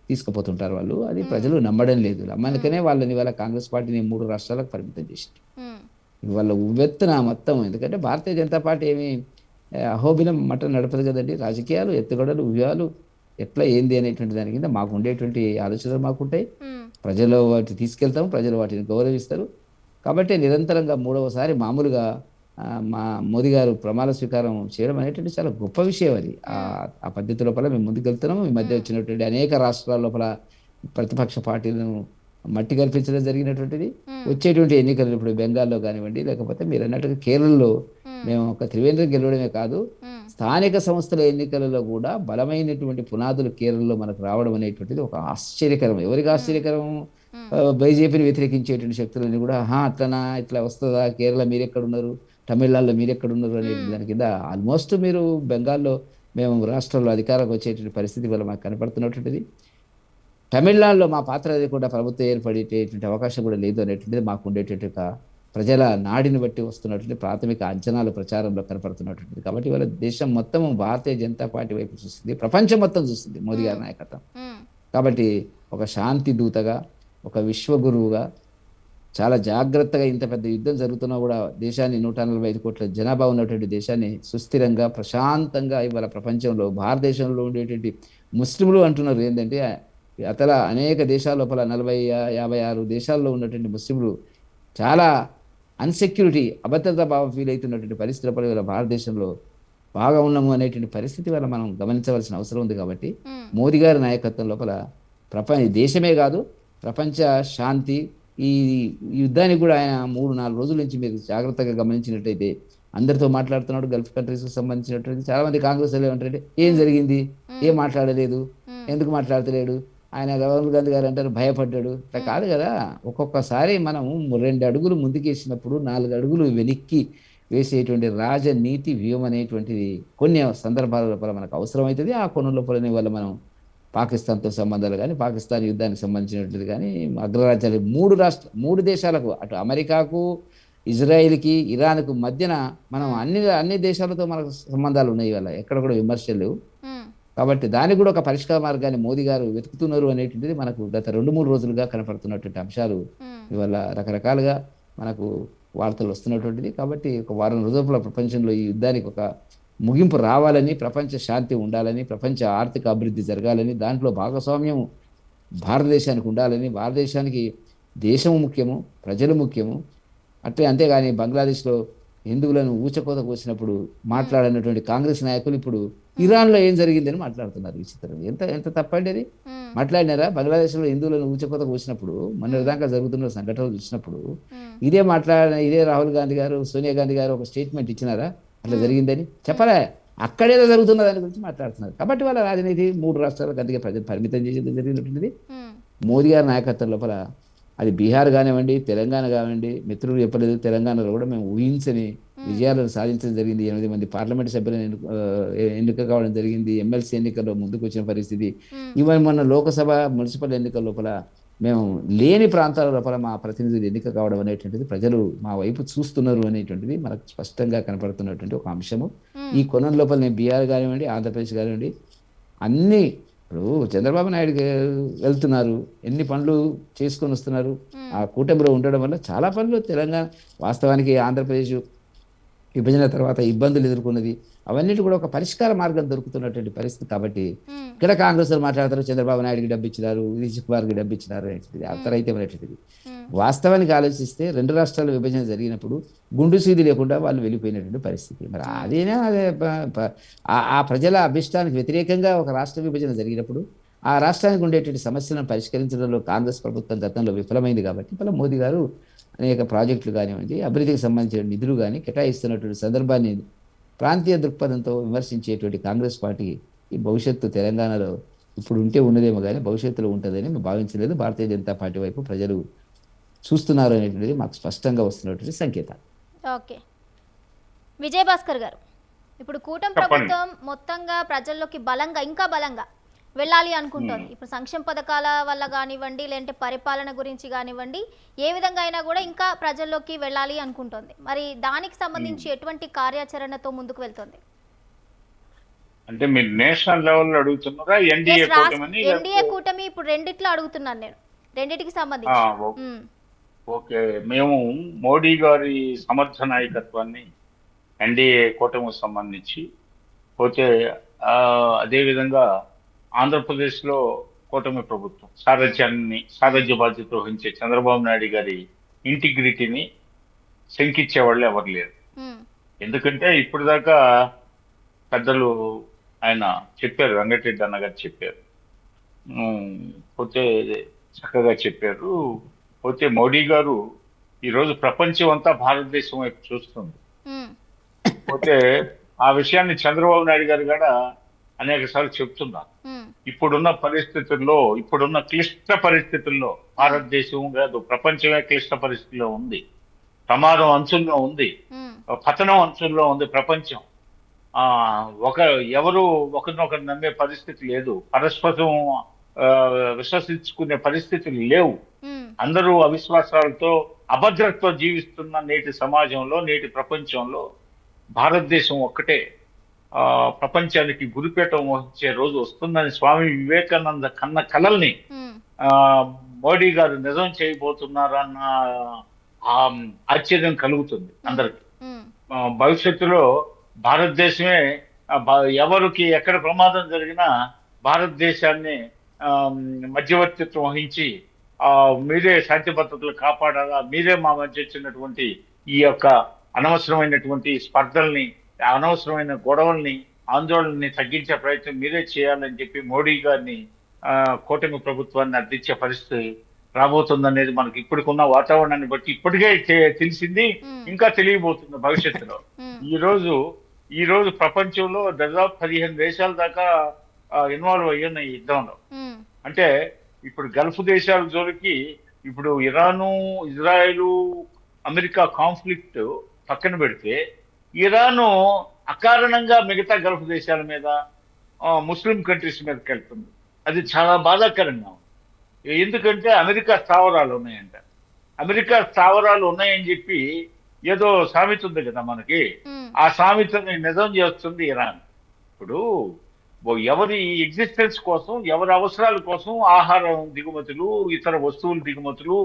తీసుకుపోతుంటారు వాళ్ళు. అది ప్రజలు నమ్మడం లేదు. నమ్మకనే వాళ్ళని ఇవాళ కాంగ్రెస్ పార్టీని 3 రాష్ట్రాలకు పరిమితం చేసింది. వాళ్ళ ఉవ్వెత్తున మొత్తం, ఎందుకంటే భారతీయ జనతా పార్టీ ఏమి అహోబిలం మటన్ నడపదు కదండి. రాజకీయాలు, ఎత్తుగడలు, వ్యూహాలు ఎట్లా ఏంది అనేటువంటి దాని కింద మాకు ఉండేటువంటి ఆలోచనలు మాకుంటాయి. ప్రజలు వాటిని తీసుకెళ్తాము, ప్రజలు వాటిని గౌరవిస్తారు. కాబట్టి నిరంతరంగా 3వసారి మామూలుగా మా మోదీ గారు ప్రమాణ స్వీకారం చేయడం అనేటువంటి చాలా గొప్ప విషయం. అది ఆ పద్ధతి లోపల మేము ముందుకెళ్తున్నాము. ఈ మధ్య వచ్చినటువంటి అనేక రాష్ట్రాల లోపల ప్రతిపక్ష పార్టీలను మట్టి కల్పించడం జరిగినటువంటిది. వచ్చేటువంటి ఎన్నికలు ఇప్పుడు బెంగాల్లో కానివ్వండి, లేకపోతే మీరు అన్నట్టుగా కేరళలో మేము ఒక త్రివేంద్రం గెలవడమే కాదు, స్థానిక సంస్థల ఎన్నికలలో కూడా బలమైనటువంటి పునాదులు కేరళలో మనకు రావడం అనేటువంటిది ఒక ఆశ్చర్యకరం. ఎవరికి ఆశ్చర్యకరం? బీజేపీని వ్యతిరేకించేటువంటి శక్తులని కూడా అట్లనా, ఇట్లా వస్తుందా, కేరళ మీరెక్కడున్నారు, తమిళనాడులో మీరెక్కడున్నారు అనే దాని కింద ఆల్మోస్ట్ మీరు బెంగాల్లో మేము రాష్ట్రంలో అధికారంకి వచ్చేటువంటి పరిస్థితి వల్ల మాకు కనపడుతున్నటువంటిది. తమిళనాడులో మా పాత్ర కూడా ప్రభుత్వం ఏర్పడేటటువంటి అవకాశం కూడా లేదు అనేటువంటిది మాకు ఉండేటువంటి ఒక ప్రజల నాడిని బట్టి వస్తున్నటువంటి ప్రాథమిక అంచనాలు ప్రచారంలో కనపడుతున్నటువంటిది. కాబట్టి ఇవాళ దేశం మొత్తం భారతీయ జనతా పార్టీ వైపు చూస్తుంది, ప్రపంచం మొత్తం చూస్తుంది మోదీ గారి నాయకత్వం. కాబట్టి ఒక శాంతి దూతగా, ఒక విశ్వగురువుగా చాలా జాగ్రత్తగా, ఇంత పెద్ద యుద్ధం జరుగుతున్నా కూడా దేశాన్ని 145 కోట్ల జనాభా ఉన్నటువంటి దేశాన్ని సుస్థిరంగా, ప్రశాంతంగా ఇవాళ ప్రపంచంలో, భారతదేశంలో ఉండేటువంటి ముస్లింలు అంటున్నారు ఏంటంటే అతల అనేక దేశాల లోపల 40-56 దేశాల్లో ఉన్నటువంటి ముస్లింలు చాలా అన్సెక్యూరిటీ, అభద్రతా భావం ఫీల్ అవుతున్నటువంటి పరిస్థితి లోపల ఇవాళ భారతదేశంలో బాగా ఉన్నాము అనేటువంటి పరిస్థితి వల్ల మనం గమనించవలసిన అవసరం ఉంది. కాబట్టి మోదీ గారి నాయకత్వం లోపల దేశమే కాదు, ప్రపంచ శాంతి, ఈ యుద్ధానికి కూడా ఆయన 3-4 రోజుల నుంచి మీరు జాగ్రత్తగా గమనించినట్టయితే అందరితో మాట్లాడుతున్నాడు. గల్ఫ్ కంట్రీస్కి సంబంధించినటువంటి చాలా మంది కాంగ్రెస్ ఏమంటారంటే ఏం జరిగింది, ఏం మాట్లాడలేదు, ఎందుకు మాట్లాడతలేడు, ఆయన రాహుల్ గాంధీ గారు అంటారు భయపడ్డాడు. అట్లా కాదు కదా. ఒక్కొక్కసారి మనం 2 అడుగులు ముందుకేసినప్పుడు 4 అడుగులు వెనక్కి వేసేటువంటి రాజనీతి వ్యూహం అనేటువంటిది కొన్ని సందర్భాల లోపల మనకు అవసరమవుతుంది. ఆ కొన లోపలనే వల్ల మనం పాకిస్తాన్తో సంబంధాలు కానీ, పాకిస్తాన్ యుద్ధానికి సంబంధించినటువంటిది కానీ, అగ్రరాజ్యాలు 3 దేశాలకు, అటు అమెరికాకు, ఇజ్రాయిల్కి, ఇరాన్కు మధ్యన మనం అన్ని దేశాలతో మనకు సంబంధాలు ఉన్నాయి. ఇవాళ ఎక్కడ కూడా విమర్శలు లేవు. కాబట్టి దానికి కూడా ఒక పరిష్కార మార్గాన్ని మోదీ గారు వెతుకుతున్నారు అనేటువంటిది మనకు గత 2-3 రోజులుగా కనపడుతున్నటువంటి అంశాలు ఇవాళ రకరకాలుగా మనకు వార్తలు వస్తున్నటువంటిది. కాబట్టి ఒక వారం రోజుల ప్రపంచంలో ఈ యుద్ధానికి ఒక ముగింపు రావాలని, ప్రపంచ శాంతి ఉండాలని, ప్రపంచ ఆర్థిక అభివృద్ధి జరగాలని, దాంట్లో భాగస్వామ్యం భారతదేశానికి ఉండాలని, భారతదేశానికి దేశము ముఖ్యము, ప్రజలు ముఖ్యము. అంతేగాని బంగ్లాదేశ్లో హిందువులను ఊచకోత కోసినప్పుడు మాట్లాడినటువంటి కాంగ్రెస్ నాయకులు ఇప్పుడు ఇరాన్లో ఏం జరిగిందని మాట్లాడుతున్నారు. విచిత్రంగా ఎంత ఎంత తప్పండి అది. మాట్లాడినారా? బంగ్లాదేశ్లో హిందువులను ఊచకోత కోసినప్పుడు మొన్నటిదాకా జరుగుతున్న సంఘటనలు చూసినప్పుడు ఇదే రాహుల్ గాంధీ గారు, సోనియా గాంధీ గారు ఒక స్టేట్మెంట్ ఇచ్చినారా అట్లా జరిగిందని? చెప్పలే. అక్కడేదో జరుగుతున్న దాని గురించి మాట్లాడుతున్నారు. కాబట్టి వాళ్ళ రాజనీతి 3 రాష్ట్రాలకు అందుకే ప్రజలు పరిమితం చేసేది జరిగినటువంటిది. మోదీ గారి నాయకత్వం లోపల అది బీహార్ కానివ్వండి, తెలంగాణ కానివ్వండి, మిత్రులు చెప్పలేదు, తెలంగాణలో కూడా మేము ఊహించని విజయాలను సాధించడం జరిగింది. 8 మంది పార్లమెంట్ సభ్యులను ఎన్నిక కావడం జరిగింది. ఎమ్మెల్సీ ఎన్నికల్లో ముందుకు వచ్చిన పరిస్థితి. ఇవన్నీ మొన్న లోకసభ, మున్సిపల్ ఎన్నికల లోపల మేము లేని ప్రాంతాల లోపల మా ప్రతినిధులు ఎన్నిక కావడం అనేటువంటిది ప్రజలు మా వైపు చూస్తున్నారు అనేటువంటిది మనకు స్పష్టంగా కనపడుతున్నటువంటి ఒక అంశము. ఈ కొనం లోపల నేను బీహార్ కానివ్వండి, ఆంధ్రప్రదేశ్ కానివ్వండి, అన్ని ఇప్పుడు చంద్రబాబు నాయుడు వెళ్తున్నారు, ఎన్ని పనులు చేసుకొని వస్తున్నారు. ఆ కూటమిలో ఉండడం వల్ల చాలా పనులు తెలంగాణ, వాస్తవానికి ఆంధ్రప్రదేశ్ విభజన తర్వాత ఇబ్బందులు ఎదుర్కొన్నది, అవన్నిటి కూడా ఒక పరిష్కార మార్గం దొరుకుతున్నటువంటి పరిస్థితి. కాబట్టి ఇక్కడ కాంగ్రెస్ మాట్లాడతారు, చంద్రబాబు నాయుడికి డబ్బు ఇచ్చినారు, నితీష్ కుమార్కి డబ్బు ఇచ్చినారు అనేటువంటిది అంతరైతే అనేటువంటిది. వాస్తవానికి ఆలోచిస్తే 2 రాష్ట్రాల విభజన జరిగినప్పుడు గుండు సీది లేకుండా వాళ్ళు వెళ్ళిపోయినటువంటి పరిస్థితి. మరి అదేనా ఆ ప్రజల అభిష్టానికి వ్యతిరేకంగా ఒక రాష్ట్ర విభజన జరిగినప్పుడు ఆ రాష్ట్రానికి ఉండేటువంటి సమస్యలను పరిష్కరించడంలో కాంగ్రెస్ ప్రభుత్వం గతంలో విఫలమైంది. కాబట్టి ఇవాళ మోదీ గారు అనేక ప్రాజెక్టులు కానివ్వండి, అభివృద్ధికి సంబంధించిన నిధులు కానీ కేటాయిస్తున్నటువంటి సందర్భాన్ని ప్రాంతీయ దృక్పథంతో విమర్శించేటువంటి కాంగ్రెస్ పార్టీ ఈ భవిష్యత్తు తెలంగాణలో ఇప్పుడు ఉంటే ఉన్నదేమో కానీ భవిష్యత్తులో ఉంటుందని మేము భావించలేదు. భారతీయ జనతా పార్టీ వైపు ప్రజలు చూస్తున్నారు అనేటువంటిది మాకు స్పష్టంగా వస్తున్నటువంటి సంకేతాలు. ఓకే, విజయభాస్కర్ గారు, ఇప్పుడు కూటమి ప్రభుత్వం మొత్తంగా ప్రజల్లోకి ఇంకా బలంగా వెళ్ళాలి అనుకుంటోంది. ఇప్పుడు సంక్షేమ పథకాల వల్ల కానివ్వండి, లేదంటే పరిపాలన గురించి కానివ్వండి, ఏ విధంగా అయినా కూడా ఇంకా ప్రజల్లోకి వెళ్ళాలి అనుకుంటోంది. మరి దానికి సంబంధించి ఎటువంటి కార్యాచరణతో ముందుకు వెళ్తుంది? అంటే మీరు నేషనల్ లెవెల్లో అడుగుతున్నారా? ఎన్డీఏ కూటమి ఇప్పుడు రెండిట్లో అడుగుతున్నాను నేను, రెండిటికి సంబంధించి. ఓకే, మేము మోడీ గారి సమర్థ నాయకత్వాన్ని ఎన్డీఏ కూటమికి సంబంధించి పోతే అదేవిధంగా ఆంధ్రప్రదేశ్లో కూటమి ప్రభుత్వం సారథ్య బాధ్యత వహించే చంద్రబాబు నాయుడు గారి ఇంటిగ్రిటీని శంకించే వాళ్ళు ఎవరు లేరు. ఎందుకంటే ఇప్పుడు దాకా పెద్దలు ఆయన చెప్పారు, వెంకటరెడ్డి అన్నగారు చెప్పారు, పోతే చక్కగా చెప్పారు. పోతే మోడీ గారు ఈరోజు ప్రపంచం అంతా భారతదేశం వైపు చూస్తుంది. పోతే ఆ విషయాన్ని చంద్రబాబు నాయుడు గారు కూడా అనేక సార్లు చెప్తున్నారు. ఇప్పుడున్న క్లిష్ట పరిస్థితుల్లో భారతదేశం కాదు, ప్రపంచమే క్లిష్ట పరిస్థితుల్లో ఉంది, ప్రమాదం అంచుల్లో ఉంది, పతనం అంచుల్లో ఉంది ప్రపంచం. ఎవరు ఒకరినొకరు నమ్మే పరిస్థితి లేదు, పరస్పరం విశ్వసించుకునే పరిస్థితులు లేవు. అందరూ అవిశ్వాసాలతో అభద్రతతో జీవిస్తున్న నేటి సమాజంలో, నేటి ప్రపంచంలో భారతదేశం ఒక్కటే ప్రపంచానికి గురిపేటం వహించే రోజు వస్తుందని స్వామి వివేకానంద కన్న కలల్ని మోడీ గారు నిజం చేయబోతున్నారన్న ఆశ్చర్యం కలుగుతుంది అందరికి. భవిష్యత్తులో భారతదేశమే ఎవరికి ఎక్కడ ప్రమాదం జరిగినా భారతదేశాన్ని మధ్యవర్తిత్వం వహించి మీరే శాంతి భద్రతలు కాపాడాలా, మీరే మా మధ్య వచ్చినటువంటి ఈ యొక్క అనవసరమైనటువంటి స్పర్ధల్ని, అనవసరమైన గొడవల్ని, ఆందోళనని తగ్గించే ప్రయత్నం మీరే చేయాలని చెప్పి మోడీ గారిని కూటమి ప్రభుత్వాన్ని అర్థించే పరిస్థితి రాబోతుందనేది మనకి ఇప్పటికున్న వాతావరణాన్ని బట్టి ఇప్పటికే తెలిసింది, ఇంకా తెలియబోతుంది భవిష్యత్తులో. ఈ రోజు ప్రపంచంలో దాదాపు 15 దేశాల దాకా ఇన్వాల్వ్ అయ్యున్న ఈ యుద్ధంలో. అంటే ఇప్పుడు గల్ఫ్ దేశాల జోలికి ఇప్పుడు ఇరాను, ఇజ్రాయెలు, అమెరికా కాన్ఫ్లిక్ట్ పక్కన పెడితే ఇరాను అకారణంగా మిగతా గల్ఫ్ దేశాల మీద, ముస్లిం కంట్రీస్ మీదకి వెళ్తుంది. అది చాలా బాధాకరంగా ఉంది. ఎందుకంటే అమెరికా స్థావరాలు ఉన్నాయంట. అమెరికా స్థావరాలు ఉన్నాయని చెప్పి ఏదో సామెత ఉంది కదా మనకి, ఆ సామెతని నిజం చేస్తుంది ఇరాన్. ఇప్పుడు ఎవరి ఎగ్జిస్టెన్స్ కోసం, ఎవరి అవసరాల కోసం ఆహారం దిగుమతులు, ఇతర వస్తువుల దిగుమతులు,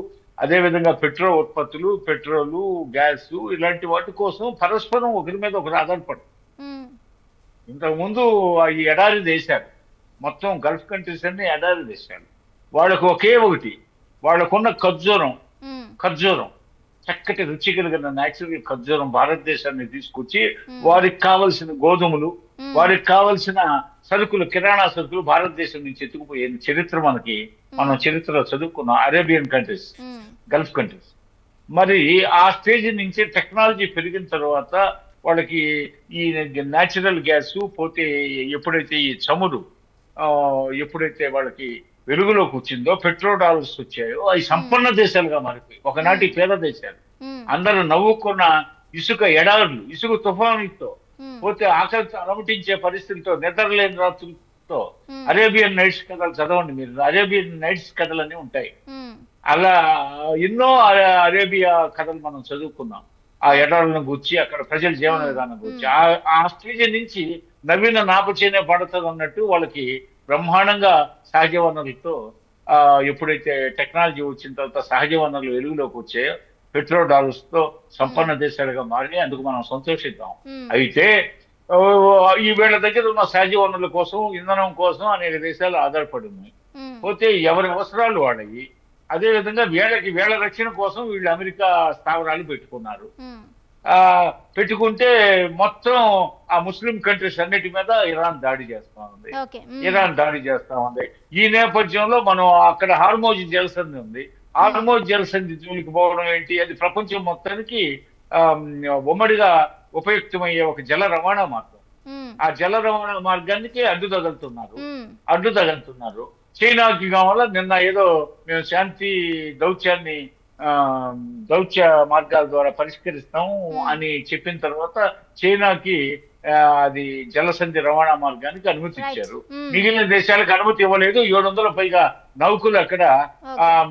అదేవిధంగా ఉత్పత్తులు, పెట్రోలు, గ్యాస్ ఇలాంటి వాటి కోసం పరస్పరం ఒకరి మీద ఒకరు ఆధారపడతారు. ఉమ్, ఇంతకుముందు ఈ ఎడారి దేశాలు మొత్తం గల్ఫ్ కంట్రీస్ అన్ని ఎడారి దేశాలు. వాళ్ళకు ఒకే ఒకటి, వాళ్ళకున్న ఖర్జూరం చక్కటి రుచి కలిగిన న్యాచురల్ ఖర్జూరం భారతదేశాన్ని తీసుకొచ్చి వారికి కావలసిన గోధుమలు, వారికి కావలసిన సరుకులు, కిరాణా సరుకులు భారతదేశం నుంచి ఎత్తుకుపోయే చరిత్ర మనం చరిత్రలో చదువుకున్నాం. Arabian countries, Gulf countries. మరి ఆ స్టేజ్ నుంచి టెక్నాలజీ పెరిగిన తర్వాత వాళ్ళకి ఈ న్యాచురల్ గ్యాస్ పోతే ఎప్పుడైతే ఈ చమురు ఎప్పుడైతే వాళ్ళకి వెలుగులోకి వచ్చిందో, డాలర్స్ వచ్చాయో, అవి సంపన్న దేశాలుగా మారిపోయి ఒకనాటి పేద దేశాలు. అందరూ నవ్వుకున్న ఎడారులు, ఇసుక తుఫానులతో పోతే ఆకలితో అలమటించే పరిస్థితులతో, నిద్రలేని రాత్రులతో అరేబియన్ నైట్స్ కథలు చదవండి మీరు. అరేబియన్ నైట్స్ కథలన్నీ ఉంటాయి. అలా ఎన్నో అరేబియా కథలు మనం చదువుకున్నాం. ఆ ఎడారులను గురించి, అక్కడ ప్రజల జీవన విధానం గురించి. ఆ స్టేజ్ నుంచి నవీన నాపచేనే పడుతుంది అన్నట్టు వాళ్ళకి బ్రహ్మాండంగా సహజ వనరులతో ఎప్పుడైతే టెక్నాలజీ వచ్చిన తర్వాత సహజ వనరులు వెలుగులోకి వచ్చాయో, డాలర్స్ తో సంపన్న దేశాలుగా మారి అందుకు మనం సంతోషిద్దాం. అయితే ఈ వీళ్ళ దగ్గర ఉన్న సహజ వనరుల కోసం, ఇంధనం కోసం అనేక దేశాలు ఆధారపడి ఉన్నాయి. పోతే ఎవరి అవసరాలు వాళ్ళవి. అదే విధంగా వీళ్ళ రక్షణ కోసం వీళ్ళు అమెరికా స్థావరాలు పెట్టుకున్నారు. పెట్టుకుంటే మొత్తం ఆ ముస్లిం కంట్రీస్ అన్నిటి మీద ఇరాన్ దాడి చేస్తా ఉంది. ఈ నేపథ్యంలో మనం అక్కడ హార్మోజ్ జలసంధి ఉంది. హార్మోజ్ జలసంధి జోలికి పోవడం ఏంటి? అది ప్రపంచం మొత్తానికి ఉమ్మడిగా ఉపయుక్తమయ్యే ఒక జల రవాణా మార్గం. ఆ జల రవాణా మార్గానికి అడ్డు తగులుతున్నారు. చైనాకి కావాలా, నిన్న ఏదో మేము శాంతి దౌత్య మార్గాల ద్వారా పరిష్కరిస్తాము అని చెప్పిన తర్వాత చైనాకి అది జలసంధి రవాణా మార్గానికి అనుమతి ఇచ్చారు. మిగిలిన దేశాలకు అనుమతి ఇవ్వలేదు. 700 పైగా నౌకలు అక్కడ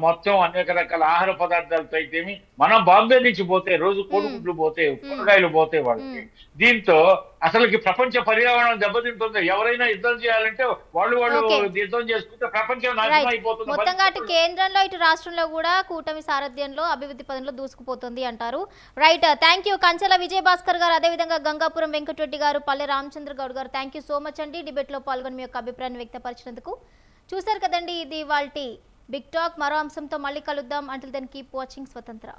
మొత్తం అనేక రకాల ఆహార పదార్థాలతో అయితేమి, మనం బాంబే నుంచి పోతే రోజు కోడిగుడ్లు పోతే, కూరగాయలు పోతే వాళ్ళకి. దీంతో అసలుకి ప్రపంచ పర్యావరణం దెబ్బతింటుంది. ఎవరైనా యుద్ధం చేయాలంటే వాళ్ళు యుద్ధం చేసుకుంటే ప్రపంచం నాశనం అయిపోతుంది. మొత్తంగా అటు కేంద్రంలో ఇటు రాష్ట్రంలో కూడా కూటమి సారథ్యంలో అభివృద్ధి పదంలో దూసుకుపోతుంది అంటారు. Right, thank you. Kanchela Vijayabhaskar గారు, అదేవిధంగా గంగాపురం వెంకటరెడ్డి గారు, పల్లె రామచంద్ర గౌడ్ గారు, థ్యాంక్ యూ సో మచ్ అండి. డిబేట్ లో పాల్గొని మీ యొక్క అభిప్రాయాన్ని వ్యక్తపరిచినందుకు. చూశారు కదండి, ఇది వాళ్ళ బిగ్ టాక్. మరో అంశంతో మళ్ళీ కలుద్దాం. అంటిల్ దెన్ కీప్ వాచింగ్ స్వతంత్ర.